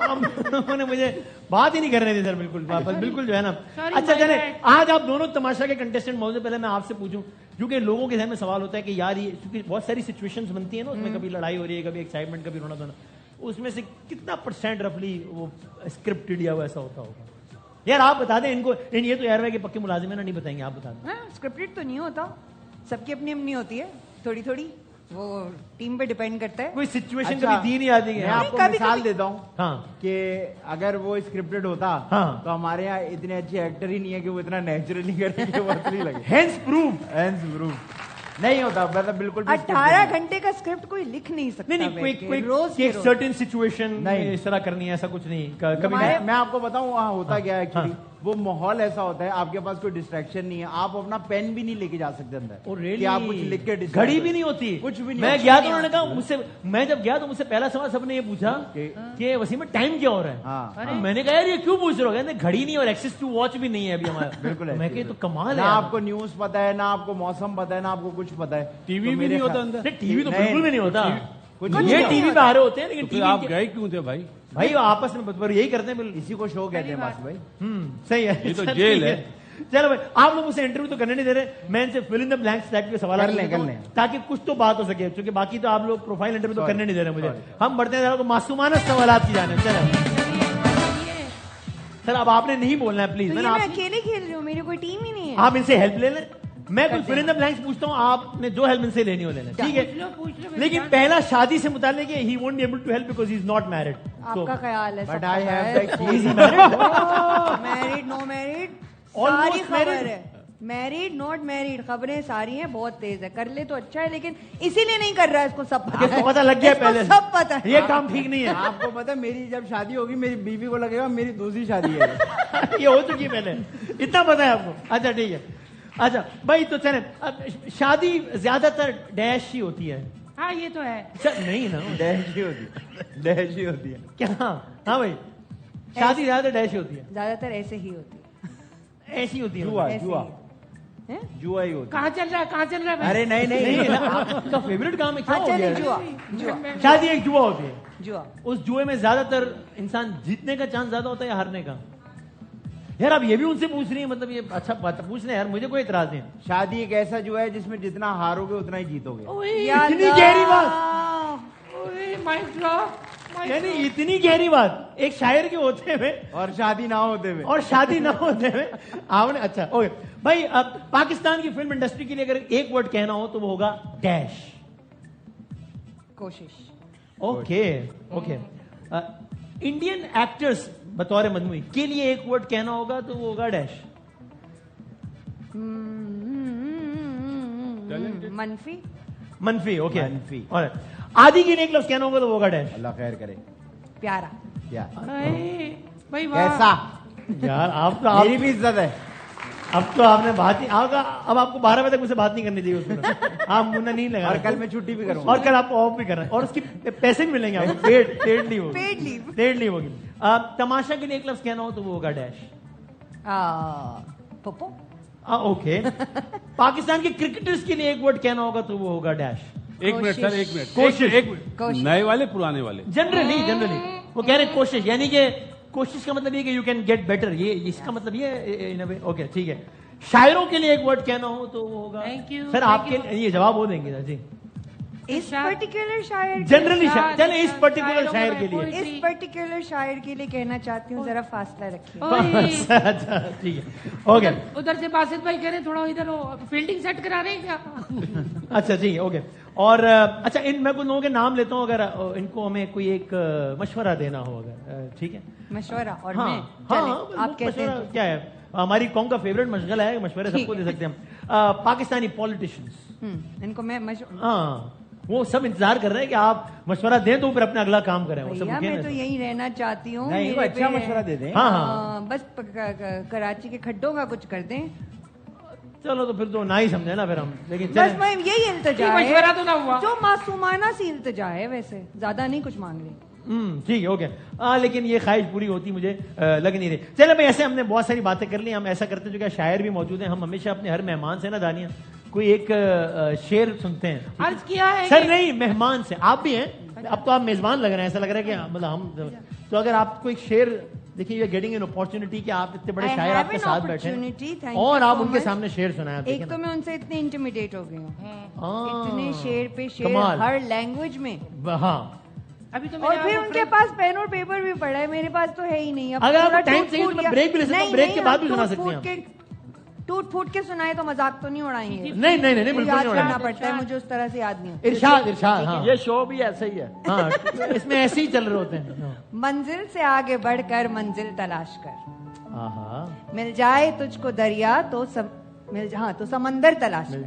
انہوں نے مجھے بات ہی نہیں کرنے دی سر, بالکل بالکل جو ہے نا. اچھا چلے آج آپ دونوں تماشا کے کنٹestant موضوع, پہلے میں آپ سے پوچھوں کیونکہ لوگوں کے ذہن میں سوال ہوتا ہے کہ یار یہ کیونکہ بہت ساری سچویشنز بنتی ہیں نا, اس میں کبھی لڑائی ہو رہی ہے, کبھی ایکسائٹمنٹ, کبھی رونا دھونا, اس میں سے کتنا % رفلی وہ اسکرپٹڈ یا ویسا ہوتا ہوگا؟ یار آپ بتا دیں ان کو, یہ تو یار ہے کہ پکے ملازم ہے نا, نہیں بتائیں گے, آپ بتا دیں. اسکرپٹڈ تو نہیں ہوتا, سب کی اپنی اپنی ہوتی ہے, تھوڑی تھوڑی وہ ٹیم پہ ڈیپینڈ کرتا ہے. کوئی سچویشن کبھی دی نہیں آتی. میں آپ کو مثال دیتا ہوں ہاں کہ اگر وہ اسکرپٹڈ ہوتا تو ہمارے یہاں اتنے اچھے ایکٹر ہی نہیں ہے کہ وہ اتنا نیچرلی کریں کہ وہ اصلی لگے. ہینس پروف نہیں ہوتا, مطلب بالکل 18 گھنٹے کا اسکرپٹ کوئی لکھ نہیں سکتا. نہیں روز ایک سرٹن سچویشن اس طرح کرنی ہے, ایسا کچھ نہیں. کبھی میں آپ کو بتاؤں وہاں ہوتا کیا ہے ایکچولی, وہ ماحول ایسا ہوتا ہے, آپ کے پاس کوئی ڈسٹریکشن نہیں ہے, آپ اپنا پین بھی نہیں لے کے جا سکتے اندر کہ آپ کچھ لکھ کے, گھڑی بھی نہیں ہوتی, کچھ بھی نہیں. میں گیا تو انہوں نے کہا مجھ سے, میں جب گیا تو مجھ سے پہلا سوال سب نے یہ پوچھا کہ وسیم ٹائم کیا ہو رہا ہے. میں نے کہا یار یہ کیوں پوچھ رہے ہو, کہتے گھڑی نہیں اور ایکسس ٹو واچ بھی نہیں ہے ابھی ہمارا. بالکل, میں کہ تو کمال ہے, نہ آپ کو نیوز پتا ہے, نہ آپ کو موسم پتا ہے, نہ آپ کو کچھ پتا ہے. ٹی وی بھی نہیں ہوتا اندر, ٹی وی تو بالکل بھی نہیں ہوتا, یہ ٹی وی پہ آ رہے ہوتے ہیں, لیکن آپ گئے کیوں تھے بھائی؟ بھائی آپس میں یہی کرتے ہیں, اسی کو شو کہتے ہیں بس بھائی. صحیح ہے, یہ تو جیل ہے. چلو بھائی آپ لوگ اسے انٹرویو تو کرنے نہیں دے رہے, میں ان سے فل ان دی بلینکس ٹائپ کے سوالات کر لیں تاکہ کچھ تو بات ہو سکے, کیونکہ باقی تو آپ لوگ پروفائل انٹرویو تو کرنے نہیں دے رہے مجھے. ہم بڑھتے ہیں معصومانہ سوالات کی جانب. چلیں سر اب آپ نے نہیں بولنا ہے پلیز, میں اکیلے کھیل رہی ہوں, میری کوئی ٹیم ہی نہیں ہے. آپ ان سے ہیلپ لے لیں, میں کوئی فل ان دی بلینکس پوچھتا ہوں, آپ نے جو ہیلپ ان سے لینی ہو لینا, ٹھیک ہے. لیکن پہلا شادی سے متعلق ہے, he won't be able to help because he is not married. آپ کا خیال ہے but I have married no married ساری خبر ہے, میرڈ ناٹ میرڈ خبریں ساری ہیں, بہت تیز ہے, کر لے تو اچھا ہے, لیکن اسی لیے نہیں کر رہا ہے, اس کو سب پتا لگ گیا پہلے, سب پتا ہے, یہ کام ٹھیک نہیں ہے. آپ کو پتا میری جب شادی ہوگی میری بیوی کو لگے گا میری دوسری شادی ہے. یہ ہو چکی ہے پہلے, اتنا پتا ہے آپ کو. اچھا ٹھیک ہے. اچھا بھائی تو چلیں, شادی زیادہ تر ڈیش ہی ہوتی ہے. ہاں یہ تو ہے. نہیں نا, ڈیش ہی ہوتی ہے, ڈیش ہی ہوتی ہے کیا. ہاں بھائی شادی زیادہ ڈیش ہوتی ہے, زیادہ تر ایسے ہی ہوتی ہے, ایسی ہوتی ہے. جوا ہی ہوتی. کہاں چل رہا ہے, کہاں چل رہا ہے؟ ارے نہیں, آپ کا فیوریٹ کام ہے کیا ہو گیا؟ جوا. شادی ایک جوا ہوتی ہے. جوا, اس جوئے میں زیادہ تر انسان جیتنے کا چانس زیادہ ہوتا ہے یا ہارنے کا؟ یار آپ یہ بھی ان سے پوچھ رہی ہیں, مطلب یہ اچھا بات پوچھ رہے ہیں یار, مجھے کوئی اعتراض نہیں. شادی ایک ایسا جو ہے جس میں جتنا ہارو گے اتنا ہی جیتو گے. اتنی گہری بات, یعنی اتنی گہری بات ایک شاعر کے ہوتے ہوئے اور شادی نہ ہوتے ہوئے آپ نے. اچھا اوکے بھائی, اب پاکستان کی فلم انڈسٹری کے لیے اگر ایک ورڈ کہنا ہو تو وہ ہوگا ڈیش. کوشش. اوکے انڈین ایکٹرز بطور مجموعی کے لیے ایک ورڈ کہنا ہوگا تو وہ ہوگا ڈیش. منفی. اوکے منفی. آدھی کے لیے ایک لفظ کہنا ہوگا تو وہ ہوگا ڈیش. اللہ خیر کرے. پیارا. کیسا یار, آپ تو میری بھی عزت ہے. اب تو آپ نے بات نہیں, اب آپ کو 12 بجے تک مجھ سے بات نہیں کرنی چاہیے اس میں. آپ منہ نہیں لگا, اور کل میں چھٹی بھی کروں اور کل آپ کو آف بھی کر رہے ہیں, اور اس کی پیسے بھی ملیں گے آپ کو, پیڈ لیو ہوگی. تماشا کے لیے ایک لفظ کہنا ہو تو وہ ہوگا ڈیش. پپو. اوکے. پاکستان کے کرکٹرز کے لیے ایک ورڈ کہنا ہوگا تو وہ ہوگا ڈیش. ایک منٹ سر, ایک منٹ. نئے والے پرانے والے جنرلی وہ کہہ رہے کوشش, یعنی کہ کوشش کا مطلب یہ کہ یو کین گیٹ بیٹر, یہ اس کا مطلب یہ. اوکے ٹھیک ہے. شاعروں کے لیے ایک ورڈ کہنا ہو تو وہ ہوگا. سر آپ کے یہ جواب وہ دیں گے. جی اس پرٹیکولر شاعر جنرلی چلے اس پرٹیکولر شاعر کے لیے, اس پرٹیکولر شاعر کے لیے کہنا چاہتی ہوں ذرا فاصلہ رکھیے. اچھا ٹھیک ہے. اوکے ادھر سے باسط بھائی کہہ رہے تھوڑا ادھر فیلڈنگ سیٹ کرا رہے ہیں کیا؟ اچھا ٹھیک ہے. اوکے. اور اچھا میں کچھ لوگوں کے نام لیتا ہوں, اگر ان کو ہمیں کوئی ایک مشورہ دینا ہو اگر, ٹھیک ہے؟ مشورہ. اور آپ کہتے ہیں کیا ہے, ہماری قوم کا فیوریٹ مشغلہ ہے, مشورے سب کو دے سکتے ہیں ہم. پاکستانی پولیٹیشینز, ان کو میں وہ سب انتظار کر رہے ہیں کہ آپ مشورہ دیں تو پھر اپنا اگلا کام کریں. میں تو یہی رہنا چاہتی ہوں, اچھا مشورہ دے دیں. ہاں بس کراچی کے کھڈوں کا کچھ کر دیں. چلو تو پھر تو نہ ہی سمجھے نا پھر ہم, لیکن بس میں یہی التجا ہے, مشورہ تو نہ ہوا, جو معصومانہ سی التجا ہے, ویسے زیادہ نہیں کچھ مانگ رہی. ٹھیک ہے اوکے. لیکن یہ خواہش پوری ہوتی مجھے لگ نہیں رہی. چلے بھائی ایسے ہم نے بہت ساری باتیں کر لی. ہم ایسا کرتے ہیں جو کہ شاعر بھی موجود ہیں, ہم ہمیشہ اپنے ہر مہمان سے نا دانیہ کوئی ایک شعر سنتے ہیں. عرض کیا ہے سر نہیں, مہمان سے. آپ بھی ہیں, اب تو آپ میزبان لگ رہے ہیں, ایسا لگ رہا ہے کہ مطلب ہم تو اگر آپ کو ایک شعر دیکھیے, you are getting an opportunity کہ آپ اتنے بڑے شاعر آپ کے ساتھ بیٹھے ہیں اور آپ ان کے سامنے شعر سنائیں. ایک تو میں ان سے اتنے انٹیمیڈیٹ ہو گئی ہوں, اتنے شعر پہ شعر ہر لینگویج میں. ہاں ابھی تو اور پھر ان کے پاس پین اور پیپر بھی پڑا ہے, میرے پاس تو ہے ہی نہیں. اگر آپ ٹائم چاہیے تو میں بریک بھی لے سکتا ہوں, بریک کے بعد بھی سنا سکتے ہیں. ٹوٹ پھوٹ کے سنائے تو مذاق تو نہیں اڑائیں گے. نہیں نہیں نہیں, بالکل یاد کرنا پڑتا ہے مجھے, اس طرح سے یاد نہیں. ارشاد ارشاد. ہاں یہ شو بھی ایسا ہی ہے. ہاں اس میں ایسے ہی چل رہے ہوتے ہیں. منزل سے آگے بڑھ کر منزل تلاش کر, مل جائے تجھ کو دریا تو تو سمندر تلاش کر.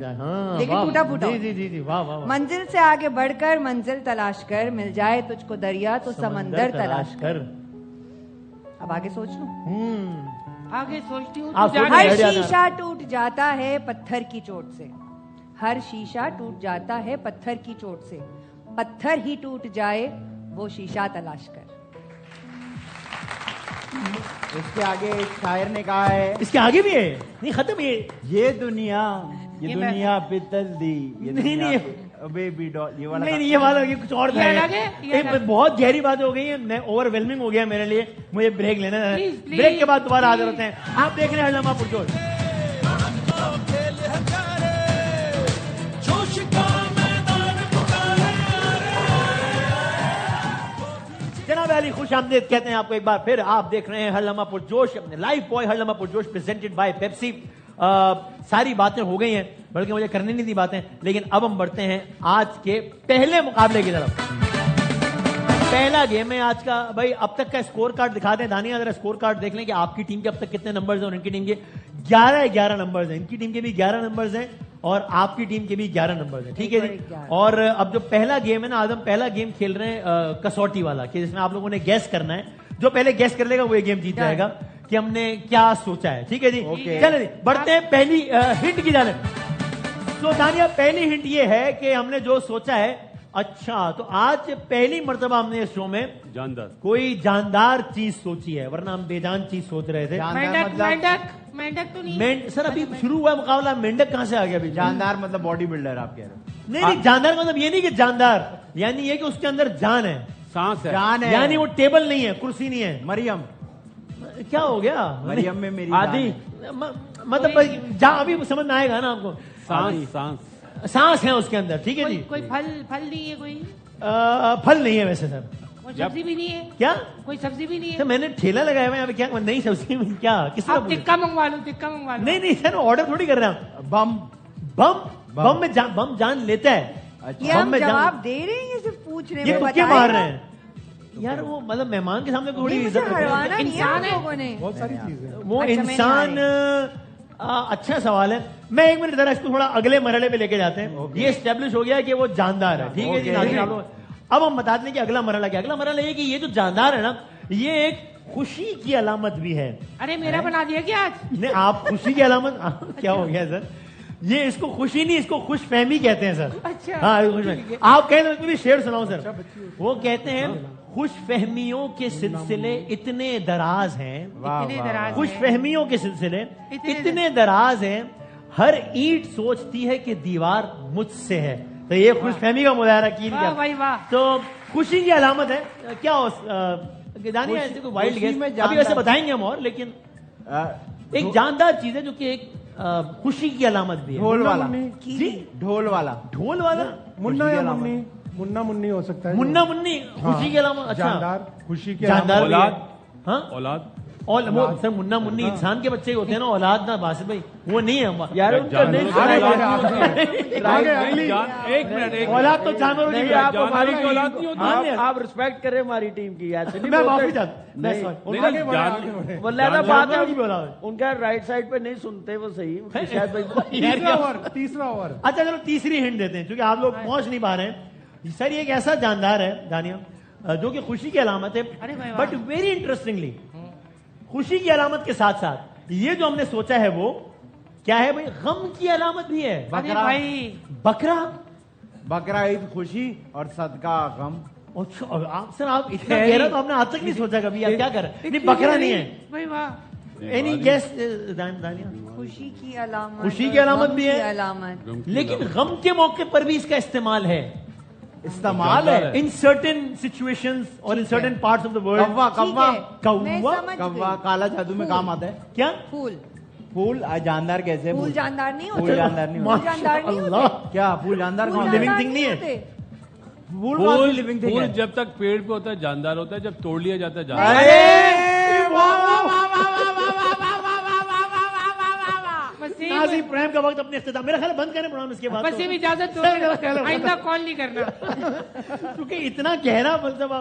لیکن ٹوٹا پھوٹا. جی جی جی واہ واہ. منزل سے آگے بڑھ کر منزل تلاش کر, مل جائے تجھ کو دریا تو سمندر تلاش کر. اب آگے سوچ لوں, آگے سوچتی ہوں. ہر شیشہ ٹوٹ جاتا ہے پتھر کی چوٹ سے, ہر شیشہ ٹوٹ جاتا ہے پتھر کی چوٹ سے, پتھر ہی ٹوٹ جائے وہ شیشہ تلاش کر. اس کے آگے ایک شاعر نے کہا ہے, اس کے آگے بھی ہے نہیں ختم. یہ دنیا پتل دی, یہ والا یہ کچھ اور تھا. بہت گہری بات ہو گئی ہے, اوور ویلمنگ ہو گیا میرے لیے, مجھے بریک لینا ہے. بریک کے بعد دوبارہ حاضر ہوتے ہیں. آپ دیکھ رہے ہیں ہر لمحہ پرجوش. جناب علی خوش آمدید کہتے ہیں آپ کو ایک بار پھر. آپ دیکھ رہے ہیں ہر لمحہ پرجوش, اپنے لائف بوائے ہر لمحہ پرجوش پریزنٹڈ بائی پیپسی. ساری باتیں ہو گئی ہیں, بلکہ مجھے کرنی نہیں تھی باتیں, لیکن اب ہم بڑھتے ہیں آج کے پہلے مقابلے کی طرف. پہلا گیم ہے آج کا. بھائی اب تک کا اسکور کارڈ دکھا دیں دانیہ, ذرا اسکور کارڈ دیکھ لیں کہ آپ کی ٹیم کے اب تک کتنے نمبرز ہیں اور ان کی ٹیم کے 11 نمبرز ہیں. ان کی ٹیم کے بھی 11 نمبرز ہیں اور آپ کی ٹیم کے بھی 11 نمبرز ہیں. ٹھیک ہے جی. اور اب جو پہلا گیم ہے نا, آج ہم پہلا گیم کھیل رہے ہیں کسوٹی والا, کہ جس میں آپ لوگوں نے گیس کرنا ہے. جو پہلے گیس کر لے گا وہ یہ گیم جیت جائے گا کہ ہم نے کیا سوچا ہے. ٹھیک ہے جی, چلیں جی بڑھتے ہیں پہلی ہنٹ کی جانب. تو دانیہ پہلی ہنٹ یہ ہے کہ ہم نے جو سوچا ہے, اچھا تو آج پہلی مرتبہ ہم نے اس شو میں جاندار کوئی جاندار چیز سوچی ہے, ورنہ ہم بے جان چیز سوچ رہے تھے. مینڈک تو نہیں سر ابھی شروع ہوا مقابلہ, مینڈک کہاں سے آ گیا ابھی؟ جاندار مطلب باڈی بلڈر آپ کہہ رہے ہیں؟ نہیں جاندار مطلب یہ نہیں کہ جاندار, یعنی یہ کہ اس کے اندر جان ہے, سانس ہے, جان ہے, یعنی وہ ٹیبل نہیں ہے, کرسی نہیں ہے. مریم کیا ہو گیا مریم میں میری آدھی مطلب ابھی سمجھ میں آئے گا نا آپ کو. سانس ہے اس کے اندر. ٹھیک ہے جی. کوئی پھل نہیں ہے, کوئی پھل نہیں ہے ویسے سر. کوئی سبزی بھی نہیں ہے. کیا کوئی سبزی بھی نہیں ہے؟ میں نے ٹھیلا لگایا ہوا ہے, کیا نہیں سبزی میں کیا کس طرح ٹکا منگوا لو, ٹکا منگوا لو. نہیں سر آرڈر تھوڑی کر رہے ہیں. بم میں بم جان لیتا ہے. ہم جواب دے رہے ہیں, یہ صرف پوچھ رہے ہیں, یہ کیا مار رہے ہیں یار. وہ مطلب مہمان کے سامنے تھوڑی عزت انسان ہے, بہت ساری چیزیں. وہ انسان. اچھا سوال ہے. میں ایک منٹ ذرا اس کو تھوڑا اگلے مرحلے پہ لے کے جاتے ہیں. یہ اسٹیبلش ہو گیا کہ وہ جاندار ہے. ٹھیک ہے جی. اب ہم بتا دیں کہ اگلا مرحلہ کیا. اگلا مرحلہ یہ کہ یہ جو جاندار ہے نا, یہ ایک خوشی کی علامت بھی ہے. ارے میرا بنا دیا کیا آج؟ نہیں آپ خوشی کی علامت کیا ہو گیا سر؟ یہ اس کو خوشی نہیں, اس کو خوش فہمی کہتے ہیں سر. اچھا ہاں خوش فہمی. آپ کہتے ہیں شعر سناؤ سر. وہ کہتے ہیں خوش فہمیوں کے سلسلے اتنے دراز ہیں, خوش فہمیوں کے سلسلے اتنے دراز ہیں, ہر اینٹ سوچتی ہے کہ دیوار مجھ سے ہے. تو یہ خوش فہمی کا مظاہرہ کیا, تو خوشی کی علامت ہے. کیا وائلڈ گیس ابھی ویسے بتائیں گے ہم اور, لیکن ایک جاندار چیز ہے جو کہ ایک خوشی کی علامت بھی ہے. ڈھول والا. جی ڈھول والا منا یا منی, منا منی ہو سکتا ہے. منا منی خوشی کی علامت. اچھا جاندار خوشی کی جاندار. اولاد. ہاں اولاد. سر منا منی انسان کے بچے ہوتے ہیں نا, اولاد نا باسط بھائی وہ نہیں ہے یار. ایک منٹ, اولاد تو جانوروں کی. آپ ریسپیکٹ کریں ہماری ٹیم کی. ایسے نہیں, میں معافی چاہتا ان کا رائٹ سائڈ پہ نہیں سنتے وہ صحیح. تیسرا اوور. اچھا چلو تیسری ہنٹ دیتے ہیں, کیونکہ آپ لوگ پہنچ نہیں پا رہے ہیں. سر یہ ایک ایسا جاندار ہے دانیہ جو کہ خوشی کی علامت ہے, بٹ ویری انٹرسٹنگلی خوشی کی علامت کے ساتھ ساتھ یہ جو ہم نے سوچا ہے وہ کیا ہے بھائی, غم کی علامت بھی ہے. بکرا, بکرا عید خوشی اور صدقہ غم. سر آپ اتنا گہرا تو آپ نے آج تک نہیں سوچا کبھی, آپ کیا کر رہے ہیں؟ نہیں بکرا نہیں ہے. Any guess Dania? خوشی کی علامت, خوشی کی علامت بھی ہے, لیکن غم کے موقع پر بھی اس کا استعمال ہے. ان سرٹن سچویشنز اور in certain parts of the world. کوا کالا جادو میں کام آتا ہے. کیا پھول جاندار کیسے؟ پھول جاندار نہیں ہوتے. پھول جاندار نہیں ہوتے. کیا پھول جاندار لیونگ تھنگ نہیں ہے؟ پھول جب تک پیڑ پہ ہوتا ہے جاندار ہوتا ہے, جب توڑ لیا جاتا ہے جاندار. ناظرین پروگرام کا وقت اپنے اختتام, میرا خیال بند کریں پروگرام اس کے بعد. بس اجازت دو, آئندہ کال نہیں کرنا کیونکہ اتنا گہرا فلسفہ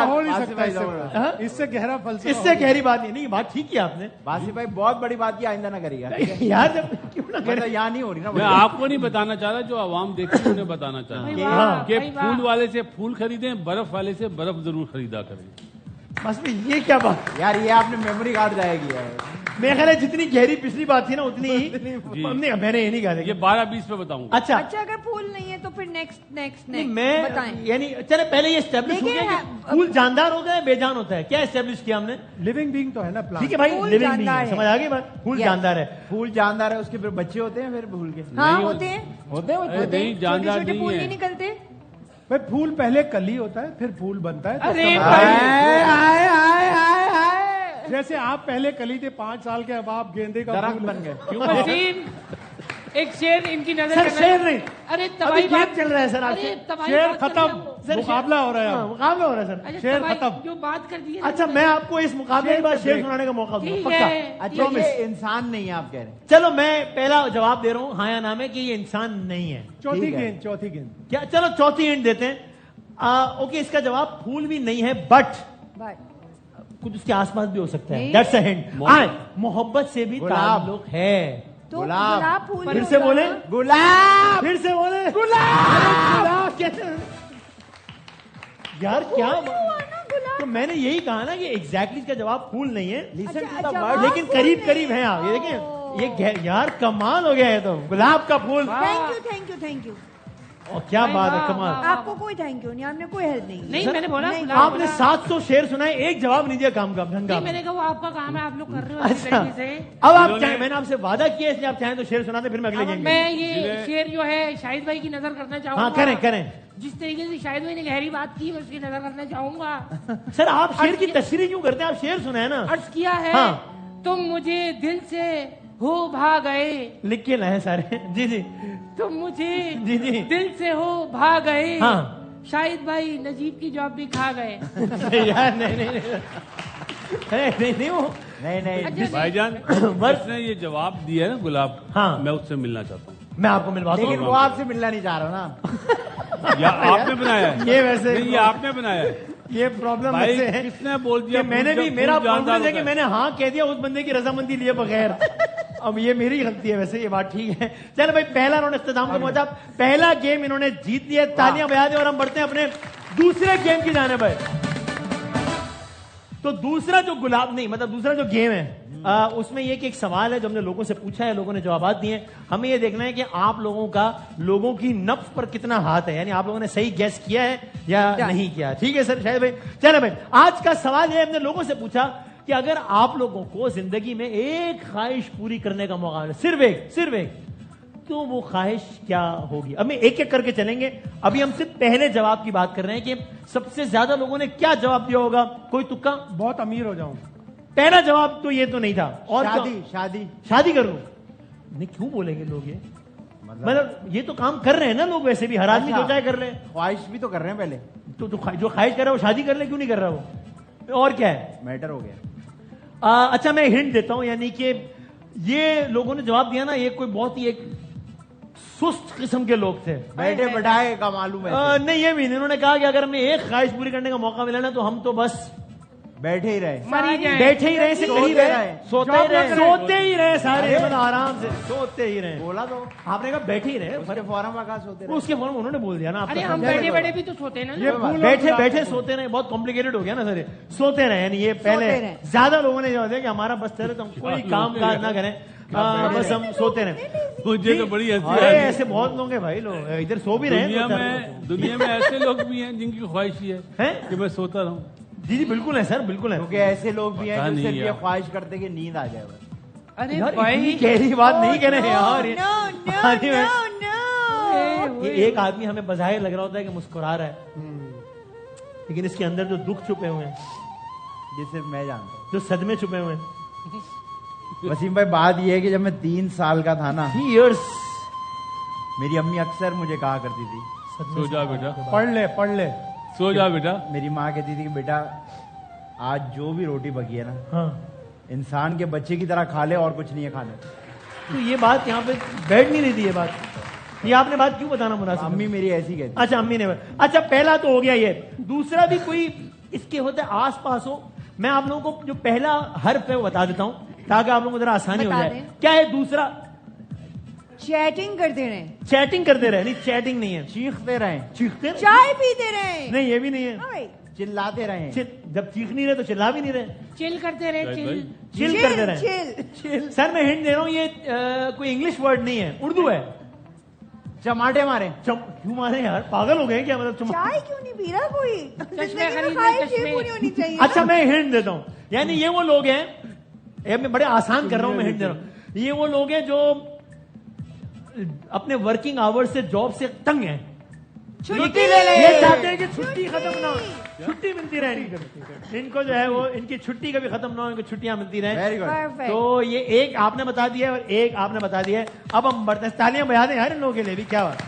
ہو نہیں سکتا اس سے گہرا فلسفہ, اس سے گہری بات نہیں. بات ٹھیک کی آپ نے باسی بھائی, بہت بڑی بات کی, آئندہ نہ کریے گا یار. کیوں نہ کرے, یہاں نہیں ہو رہی نا. میں آپ کو نہیں بتانا چاہ رہا, جو عوام دیکھتے ہیں انہیں بتانا چاہ رہا ہوں کہ پھول والے سے پھول خریدیں, برف والے سے برف ضرور خریدا کریں. بس یہ کیا بات یار, یہ آپ نے میموری کارڈ ضائع کیا ہے. میرے خیال ہے جتنی گہری پچھلی بات تھی نا اتنی ہی میں نے یہ نہیں کہا. یہ 12-20 پہ بتاؤں گا. اچھا اگر پھول نہیں ہے تو پھر نیکسٹ میں یعنی چلے پہلے یہ اسٹیبلش ہو گیا کہ پھول جاندار ہوتا ہے بے جان ہوتا ہے. کیا اسٹیبلش کیا ہم نے؟ لیونگ بینگ تو ہے نا, ٹھیک ہے بھائی, لیونگ بینگ ہے, سمجھ آ گئی بات. پھول جاندار ہے, پھول جاندار ہے, اس کے پھر بچے ہوتے ہیں پھر پھول کے. ہاں ہوتے ہیں, نہیں جاندار نہیں پھول ہے. نہیں نکلتے بھائی. پھول پہلے کلی ہوتا ہے پھر پھول بنتا ہے. جیسے آپ پہلے کلی تھے 5 سال کے, اب آپ گیندے کا درخت بن گئے. ایک شیر ان کی نظر, سر شیر نہیں, ارے ابھی گیم چل رہا ہے سر. شیر ختم, مقابلہ ہو رہا ہے, مقابلہ ہو رہا ہے سر. شیر ختم. جو بات کر دی. اچھا میں آپ کو اس مقابلے کے بعد شیر سنانے کا موقع دوں گا پکا. اچھا یہ انسان نہیں ہے آپ کہہ رہے ہیں. چلو میں پہلا جواب دے رہا ہوں, ہاں یا نہ میں, کہ یہ انسان نہیں ہے. چوتھی گیند کیا, چلو چوتھی ہنٹ دیتے ہیں. اوکے, اس کا جواب پھول بھی نہیں ہے, بٹ کچھ اس کے آس پاس بھی ہو سکتا ہے. That's a hint. محبت سے بھی تعلق ہے. گلاب. پھر سے بولیں, گلاب. پھر سے بولیں, گلاب. یار کیا, تو میں نے یہی کہا نا کہ ایگزیکٹلی اس کا جواب پھول نہیں ہے, لیکن قریب قریب ہے آپ. یہ دیکھیں, یہ یار کمال ہو گیا ہے. تو گلاب کا پھول. Thank you. اور کیا بات ہے, کمال. آپ کو کوئی تھینک یو نہیں, آپ نے کوئی ہیلپ نہیں. میں نے بولا آپ نے 700 شیر سنائے, ایک جواب نہیں دیا کام کا ڈھنگ کا. میں نے کہا وہ آپ کا کام ہے, آپ لوگ کر رہے ہو. اچھا اب آپ چاہیں, میں نے آپ سے وعدہ کیا, اس لیے آپ چاہیں تو شیر سناتے, پھر میں اگلے گیم. میں یہ شیر جو ہے شاہد بھائی کی نظر کرنا چاہوں گا. ہاں کریں. جس طریقے سے شاہد بھائی نے گہری بات کی, میں اس کی نظر کرنا چاہوں گا. سر آپ شیر کی تشریح کیوں کرتے ہیں, آپ شیر سنائے نا. عرض کیا ہے, تم مجھے دل سے ہو بھا گئے. لکھ کے لائے سارے. جی تم مجھے دل سے ہو بھا گئے. شاہد بھائی نجیب کی جاب بھی کھا گئے. یار نہیں بھائی جان, اس نے یہ جواب دیا ہے نا گلاب, میں اس سے ملنا چاہتا ہوں. میں آپ کو ملواتا ہوں, لیکن وہ آپ سے ملنا نہیں چاہ رہا نا. یا آپ نے بنایا ہے یہ, ویسے یہ آپ نے بنایا ہے. یہ پرابلم ہے, کس نے بول دیا؟ میں نے بھی, میرا پرابلم ہے کہ میں نے ہاں کہہ دیا اس بندے کی رضامندی لیے بغیر. اب یہ میری غلطی ہے, ویسے یہ بات ٹھیک ہے. چلو بھائی, پہلا انہوں نے اختتام کو پہنچا, پہلا گیم انہوں نے جیت لیا. تالیاں بجا دیں اور ہم بڑھتے ہیں اپنے دوسرے گیم کی جانب. تو دوسرا جو گلاب نہیں, مطلب دوسرا جو گیم ہے, اس میں یہ کہ ایک سوال ہے جو ہم نے لوگوں سے پوچھا ہے, لوگوں نے جوابات دیے. ہمیں یہ دیکھنا ہے کہ آپ لوگوں کا لوگوں کی نفس پر کتنا ہاتھ ہے, یعنی آپ لوگوں نے صحیح گیس کیا ہے یا نہیں کیا. ٹھیک ہے سر شاہد بھائی. چلے بھائی, آج کا سوال یہ ہم نے لوگوں سے پوچھا کہ اگر آپ لوگوں کو زندگی میں ایک خواہش پوری کرنے کا موقع ملے, صرف ایک, تو وہ خواہش کیا ہوگی؟ اب میں ایک ایک کر کے چلیں گے. ابھی ہم صرف پہلے جواب کی بات کر رہے ہیں کہ سب سے زیادہ لوگوں نے کیا جواب دیا ہوگا. کوئی تکا؟ بہت امیر ہو جاؤں. پہلا جواب تو یہ تو نہیں تھا. اور شادی کر لوں. نہیں, کیوں بولیں گے لوگ یہ, مطلب یہ تو کام کر رہے ہیں نا لوگ, ویسے بھی ہر آدمی جو چاہے کر لے. خواہش بھی تو کر رہے ہیں پہلے. تو جو خواہش کر رہا ہے وہ شادی کر لے, کیوں نہیں کر رہا وہ؟ اور کیا ہے, میٹر ہو گیا. اچھا میں ہنٹ دیتا ہوں, یعنی کہ یہ لوگوں نے جواب دیا نا, یہ کوئی بہت ہی ایک سست قسم کے لوگ تھے. بیٹھے بٹھائے کا معلوم ہے. نہیں, یہ بھی نہیں. انہوں نے کہا کہ اگر ہمیں ایک خواہش پوری کرنے کا موقع ملا نا تو ہم تو بس بیٹھے ہی رہے بیٹھے ہی رہے سے کہیں رہے سوتے ہی رہے سارے آرام سے سوتے ہی رہے. بولا تو آپ نے کہا بیٹھے ہی رہے فوراً کا سوتے رہے. اس کے فوراً انہوں نے بول دیا نا ہم بیٹھے بیٹھے بھی تو سوتے نا بیٹھے بیٹھے سوتے رہے. بہت کمپلیکیٹڈ ہو گیا نا سر سوتے رہے. یعنی یہ پہلے زیادہ لوگوں نے جو ہے کہ ہمارا بس چلے تو ہم کوئی کام کاج نہ کریں بس ہم سوتے رہے. مجھے تو بڑی ایسے بہت لوگ ہیں بھائی لوگ ادھر سو بھی رہے. دنیا میں ایسے لوگ بھی ہیں جن کی خواہش یہ ہے کہ میں سوتا رہوں. جی جی بالکل ہے سر بالکل ہے. کیونکہ ایسے لوگ بھی ہیں جو صرف یہ خواہش کرتے کہ نیند آ جائے بس. ارے بھائی گہری بات نہیں کہہ رہے یار. ایک آدمی ہمیں بظاہر لگ رہا ہوتا ہے کہ مسکرا رہا ہے لیکن اس کے اندر جو دکھ چھپے ہوئے ہیں جسے میں جانتا ہوں جو صدمے چھپے ہوئے ہیں. وسیم بھائی بات یہ ہے کہ جب میں 3 سال کا تھا نا میری امی اکثر مجھے کہا کرتی تھی سو جا بیٹا پڑھ لے سو جا بیٹا. میری ماں کہتی تھی کہ بیٹا آج جو بھی روٹی پکی ہے نا انسان کے بچے کی طرح کھا لے اور کچھ نہیں ہے کھانے. تو یہ بات یہاں پہ بیٹھ نہیں رہی تھی. یہ بات یہ آپ نے بات کیوں بتانا مناسب. امی میری ایسی کہتی. اچھا امی نے اچھا پہلا تو ہو گیا یہ. دوسرا بھی کوئی اس کے ہوتا ہے آس پاس ہو. میں آپ لوگوں کو جو پہلا حرف ہے وہ بتا دیتا ہوں تاکہ آپ لوگوں کو ذرا آسانی ہو جائے. کیا ہے دوسرا؟ چیٹنگ کرتے رہے. چیٹنگ کرتے رہے. نہیں چیٹنگ نہیں ہے. چیختے رہے. چیختے چائے پیتے رہے. نہیں یہ بھی نہیں ہے. چلاتے رہے. جب چیخ نہیں رہے تو چلا بھی نہیں رہے. چل کرتے رہے. چل کرتے رہے. سر میں ہنٹ دے رہا ہوں یہ کوئی انگلش ورڈ نہیں ہے اردو ہے. چماٹے مارے. کیوں مارے یار پاگل ہو گئے کیا مطلب. چائے کیوں نہیں پی رہا کوئی. چشمے ہونی چاہیے. اچھا میں ہنٹ دیتا ہوں. یعنی یہ وہ لوگ ہیں میں بڑے آسان کر رہا ہوں میں ہنٹ دے رہا ہوں. یہ وہ لوگ ہیں جو اپنے ورکنگ آور سے جاب سے تنگ ہیں. یہ چاہتے ہیں کہ چھٹی ختم نہ ہو. چھٹی ملتی رہے ان کو جو ہے وہ ان کی چھٹی کبھی ختم نہ ہو. ان کو چھٹیاں ملتی رہیں. تو یہ ایک آپ نے بتا دیا اور ایک آپ نے بتا دیا. اب ہم بڑھتے ہیں. تالیاں بجا دیں یار ان لوگوں کے لیے بھی. کیا بات.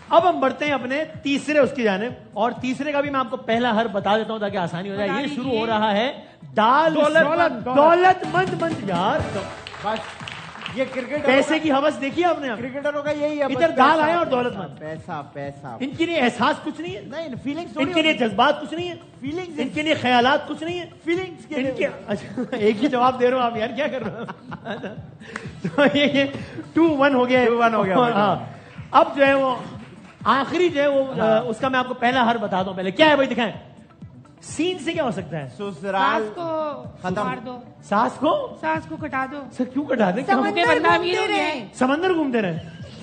اب ہم بڑھتے ہیں اپنے تیسرے اس کی جانب. اور تیسرے کا بھی میں آپ کو پہلا حرف بتا دیتا ہوں تاکہ آسانی ہو جائے. یہ شروع ہو رہا ہے دال. دولت مند مند یار. بس یہ کرکٹ پیسے کی حوث دیکھی آپ نے. کرکٹروں کا یہی ہے. ادھر دال آیا اور دولت مند. پیسہ پیسہ. ان کے لیے احساس کچھ نہیں ہے. نہیں فیلنگس. ان کے لیے جذبات کچھ نہیں ہے. فیلنگس. ان کے لیے خیالات کچھ نہیں ہے. فیلنگس. ایک ہی جواب دے رہا ہوں آپ یار کیا کر رہے ہو. تو یہ 2-1 ہو گیا. 2-1 ہو گیا. ہاں اب جو ہے وہ آخری جو ہے وہ اس کا میں آپ کو پہلا حرف بتا دوں. پہلے کیا ہے بھائی دکھائیں. سین سے کیا ہو سکتا ہے. ساس کو مار دو. ساس کو کٹا دو. سر کیوں کٹا دیں. سمندر گھومتے رہے.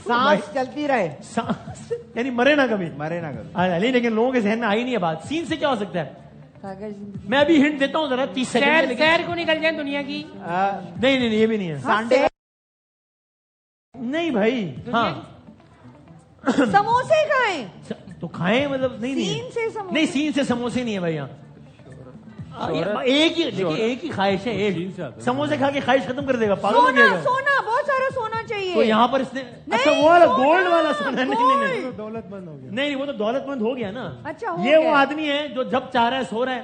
سانس چلتی رہے. یعنی مرے نہ کبھی. مرے نہ کبھی. لیکن لوگوں کے ذہن میں آئی نہیں ہے بات. سین سے کیا ہو سکتا ہے. میں ابھی ہنٹ دیتا ہوں ذرا 30 سیکنڈ. سیر کو نکل جائے دنیا کی. نہیں یہ بھی نہیں ہے. سانڈے نہیں بھائی. ہاں سموسے کھائیں تو کھائیں مطلب نہیں سین سے سموسے نہیں ہے بھائی. یہاں ایک ہی خواہش ہے. ایک سموسے کھا کے خواہش ختم کر دے گا. سونا بہت سارا سونا چاہیے. تو یہاں پر اس نے اچھا وہ والا گولڈ والا سونا. نہیں دولت مند ہو گیا. نہیں وہ تو دولت مند ہو گیا نا. اچھا یہ وہ آدمی ہے جو جب چاہ رہا ہے سو رہا ہے.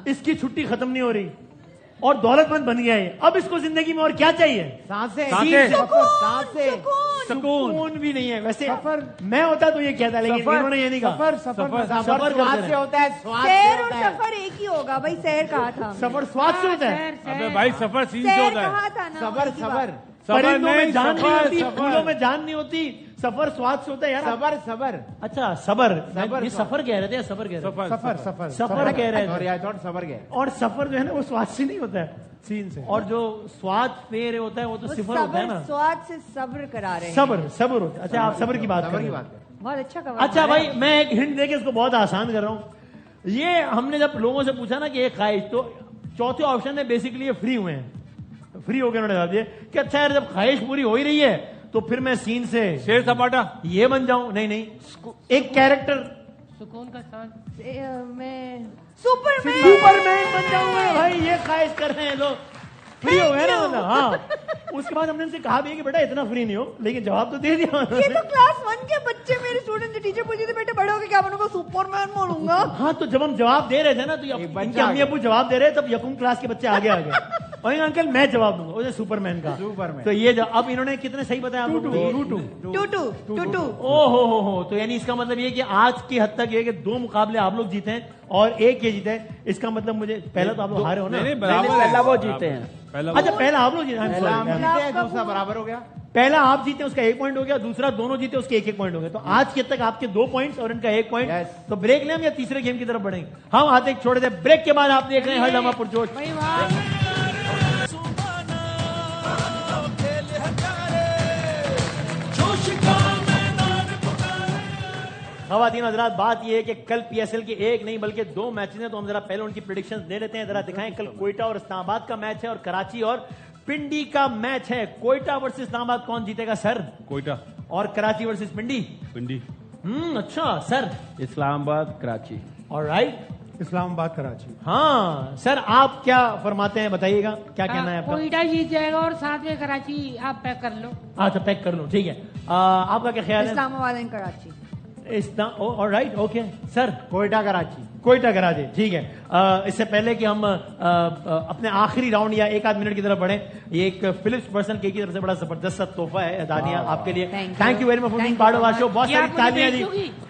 اس کی چھٹی ختم نہیں ہو رہی اور دولت مند بن گیا ہے. اب اس کو زندگی میں اور کیا چاہیے. سکون بھی نہیں ہے. ویسے میں ہوتا تو یہ کہتا لیکن انہوں نے یہ نہیں کہا. سفر سے ہوتا ہے. سیر اور سفر ایک ہی ہوگا بھائی. سیر کہا تھا. سفر سواد سے ہوتا ہے. ابے بھائی سفر سین سے ہوتا ہے. صبر میں جان نہیں ہوتی. پھولوں میں جان نہیں ہوتی. سفر سواد سے ہوتا ہے یار. صبر. اچھا صبر. یہ سفر کہہ رہے تھے. سفر کہہ رہے سفر سفر کہہ رہے تھے. اور سفر جو ہے نا وہ سواد سے نہیں ہوتا ہے. سین سے. اور جو سواد پہ ہوتا ہے وہ تو صفر ہوتا ہے نا. سواد سے صبر کرا رہے ہیں. صبر ہوتا ہے. اچھا آپ صبر کی بات کر رہے ہیں. بہت اچھا. اچھا بھائی میں ایک ہنٹ دے کے اس کو بہت آسان کر رہا ہوں. یہ ہم نے جب لوگوں سے پوچھا نا کہ ایک خواہش تو چوتھے آپشن میں بیسیکلی یہ فری ہوئے ہیں. فری ہو کے انہوں نے بتا دیا کہ اچھا یار جب خواہش پوری ہو ہی رہی ہے تو پھر میں سین سے شیر سپاٹا یہ بن جاؤں. نہیں ایک کیریکٹر سکون کا سان. میں سپر مین بن جاؤں گا بھائی. یہ خواہش کر رہے ہیں لوگ. فری ہو گئے نا. ہاں اس کے بعد ہم نے ان سے کہا بھی کہ بیٹا اتنا فری نہیں ہو لیکن جواب تو دے دیا. یہ تو کلاس 1 کے بچے میرے اسٹوڈنٹ ٹیچر پوچھتے تھے بیٹے بڑے ہو کے کیا بنوں گا. سپر مین بنوں گا. ہاں تو جب ہم جواب دے رہے تھے نا تو ان کے امی ابو جواب دے رہے تب یکم کلاس کے بچے آگے آ گئے اور انکل میں جواب دوں گا سپرمین کا. تو یہ اب انہوں نے کتنے صحیح بتایا آپ کو؟ 2-2. او ہو. تو یعنی اس کا مطلب یہ کہ آج کی حد تک یہ کہ 2 مقابلے آپ لوگ جیتے ہیں اور 1 یہ جیتے ہیں. اس کا مطلب مجھے پہلا تو آپ لوگ ہارے ہو نا. پہلا وہ جیتے ہیں. اچھا پہلا آپ لوگ جیتے, دوسرا برابر ہو گیا. پہلا آپ جیتے اس کا 1 پوائنٹ ہو گیا, دوسرا دونوں جیتے اس کے 1-1 پوائنٹ ہو گیا. تو آج کے تک آپ کے 2 پوائنٹس اور ان کا 1 پوائنٹ. تو بریک لیں ہم یا تیسرے گیم کی طرف بڑھیں گے؟ ہم آتے ایک چھوڑے تھے بریک کے بعد. آپ دیکھ رہے ہیں ہر لمحہ پرجوش. خواتین حضرات, بات یہ ہے کہ کل پی ایس ایل کے 1 نہیں بلکہ 2 میچز ہیں. تو ہم ذرا پہلے ان کی پریڈکشنز دے لیتے ہیں. ذرا دکھائیں, کل کوئٹہ اور اسلام آباد کا میچ ہے اور کراچی اور پنڈی کا میچ ہے. کوئٹہ ورسز اسلام آباد کون جیتے گا سر؟ کوئٹہ. اور کراچی ورسز پنڈی؟ پنڈی. اچھا سر. اسلام آباد کراچی. آلرائٹ, اسلام آباد کراچی. ہاں سر آپ کیا فرماتے ہیں, بتائیے گا کیا کہنا ہے آپ کا؟ کوئٹہ جیت جائے گا اور ساتھ میں کراچی آپ پیک کر لو. اچھا پیک کر لو, ٹھیک ہے. آپ کا کیا خیال ہے؟ اسلام آباد and Karachi. All right, okay sir. Quetta Karachi. Quetta Karachi, ٹھیک ہے. اس سے پہلے کہ ہم اپنے آخری راؤنڈ یا 1-8 منٹ کی طرف بڑھیں, یہ ایک فلپس پرسنل کی طرف سے بڑا زبردست تحفہ ہے دانیہ آپ کے لیے. Thank you very much for being part of our show. بہت ساری تالیاں دی.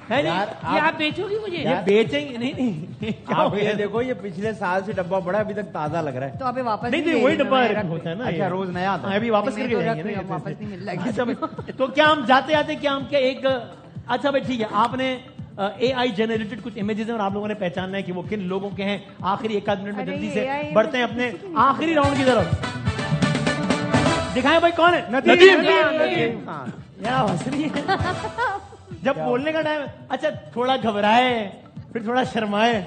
یہ آپ بیچو گی مجھے؟ یہ بیچیں گے نہیں. آپ یہ دیکھو, یہ پچھلے سال سے ڈبہ بڑا ابھی تک تازہ لگ رہا ہے. تو ابھی واپس نہیں, وہی ڈبہ ہوتا ہے نا. اچھا روز نیا آتا ہے. ابھی واپس کر کے جائیں گے. واپس نہیں مل رہا ہے. تو کیا ہم جاتے آتے کیا ہم کیا ایک, اچھا بھائی ٹھیک ہے, آپ نے اے آئی جنریٹڈ کچھ امیجز ہیں اور آپ لوگوں نے پہچاننا ہے کہ وہ کن لوگوں کے ہیں. آخری 1-8 منٹ میں جلدی سے بڑھتے ہیں اپنے آخری راؤنڈ کی طرف. دکھائیں بھائی کون ہے. ندیم. جب بولنے کا ٹائم, اچھا تھوڑا گھبرائے پھر تھوڑا شرمائے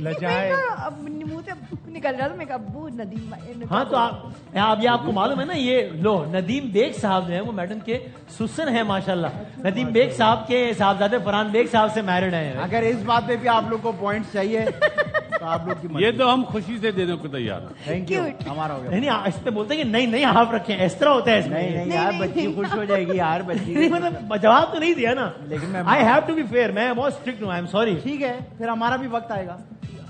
لجائے, منہ سے نکل رہا تھا میں ابو ندیم. ہاں تو اب یہ آپ کو معلوم ہے نا, یہ لو ندیم بیگ صاحب جو ہیں وہ میڈم کے سسن ہیں ماشاءاللہ. ندیم بیگ صاحب کے صاحبزادے فرحان بیگ صاحب سے میرڈ ہیں. اگر اس بات پہ بھی آپ لوگ کو پوائنٹس چاہیے تو آپ لوگ کی یہ تو ہم خوشی سے دینے کو تیار ہیں. تھینک یو, ہمارا ہو گیا. نہیں اس پہ بولتے ہیں کہ نہیں آپ رکھیں, اس طرح ہوتا ہے. نہیں یار, بچی خوش ہو جائے گی یار. بچی مطلب جواب تو نہیں دیا نا, لیکن I have to be fair. میں بہت اسٹرکٹ ہوں, آئی ایم سوری. ٹھیک ہے, پھر ہمارا بھی وقت آئے گا.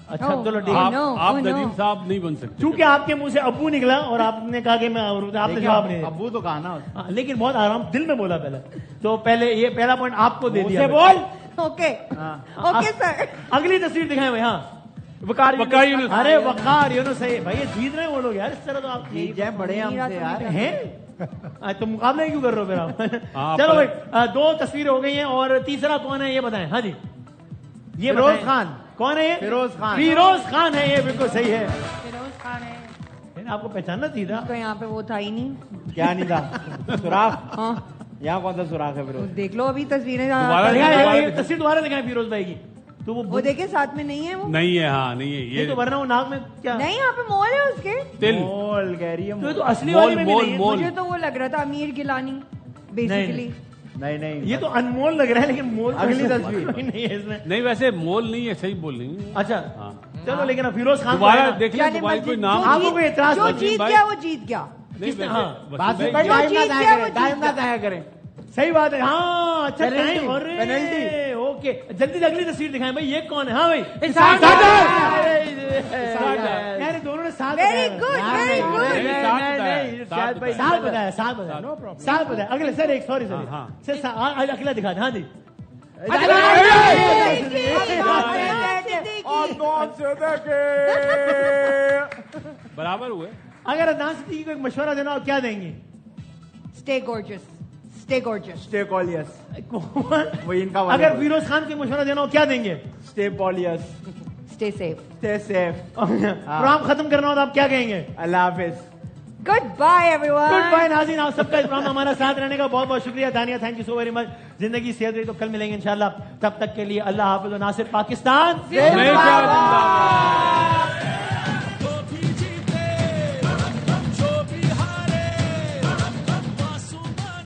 اچھا چلو ٹھیک ہے. آپ ندیم صاحب نہیں بن سکتے چونکہ آپ کے منہ سے ابو نکلا اور آپ نے کہا کہ میں, آپ نے جواب نہیں. ابو تو کہا نا, لیکن بہت آرام دل میں بولا پہلے. تو پہلے یہ پہلا پوائنٹ آپ کو دے دیا. بول. Okay okay sir. اگلی تصویر دکھائیں بھائی. ہاں وقار. ارے وقار یونس صحیح بھائی, جیت رہے ہیں وہ لوگ یار. اس طرح تو آپ جیت جائیں, بڑے ہم سے یار ہیں. تم مقابلہ کیوں کر رہے ہو پھر آپ؟ چلو بھائی 2 تصویریں ہو گئی ہیں اور تیسرا کون ہے یہ بتائیں. ہاں جی, یہ فیروز خان. کون ہے یہ؟ فیروز خان ہے. یہ بالکل صحیح ہے, فیروز خان ہے. آپ کو پہچاننا چاہیے تھا. تو یہاں پہ وہ تھا ہی نہیں. کیا نہیں تھا سوراخ؟ ہاں یہاں کون سا سوراخ ہے فیروز؟ دیکھ لو ابھی تصویریں. تصویر دوبارہ دکھائیں فیروز بھائی کی. تو وہ دیکھیں ساتھ میں نہیں ہے. وہ نہیں ہے. ہاں نہیں ہے یہ تو ورنہ وہ ناک میں کیا نہیں, یہاں پہ مول ہے اس کے. مول کہہ رہی ہے. تو اصلی والی میں بھی نہیں ہے. مجھے تو وہ لگ رہا تھا امیر گیلانی بیسیکلی. نہیں یہ تو انمول لگ رہا ہے, لیکن مول اگلی تصویر نہیں ہے اس میں. نہیں ویسے مول نہیں ہے, صحیح بول رہی ہے. اچھا چلو, لیکن فیروز خان دوبارہ دیکھ لیں. دوبارہ کوئی نام آپ کو کوئی اعتراض؟ جو جیت گیا وہ جیت گیا. ٹائم نہ ضائع کریں. صحیح بات ہے. ہاں اچھا پینلٹی. اوکے جلدی اگلی تصویر دکھائیں بھائی. یہ کون ہے؟ ہاں بھائی دونوں نے ساتھ. Very good very good. ساتھ بتایا. اگلے سر ایک سوری سر اگلا دکھا دیں. ہاں جی برابر ہوئے. اگر عدنان صدیقی کو ایک مشورہ دینا ہو کیا دیں گے؟ Stay gorgeous. Stay gorgeous. Stay Colliers. وہی ان کا. اگر فیروز خان کو مشورہ دینا ہو کیا دیں گے؟ Stay Polius. Stay safe. Stay safe. Program ختم کرنا ہو تو آپ کیا کہیں گے؟ اللہ حافظ. Goodbye everyone. Goodbye ناظرین, آپ سب کا اس پروگرام میں ہمارا ساتھ رہنے کا بہت بہت شکریہ. Dania thank you so very much. زندگی صحت رہی تو کل ملیں گے انشاءاللہ. تب تک کے لیے اللہ حافظ و ناصر پاکستان.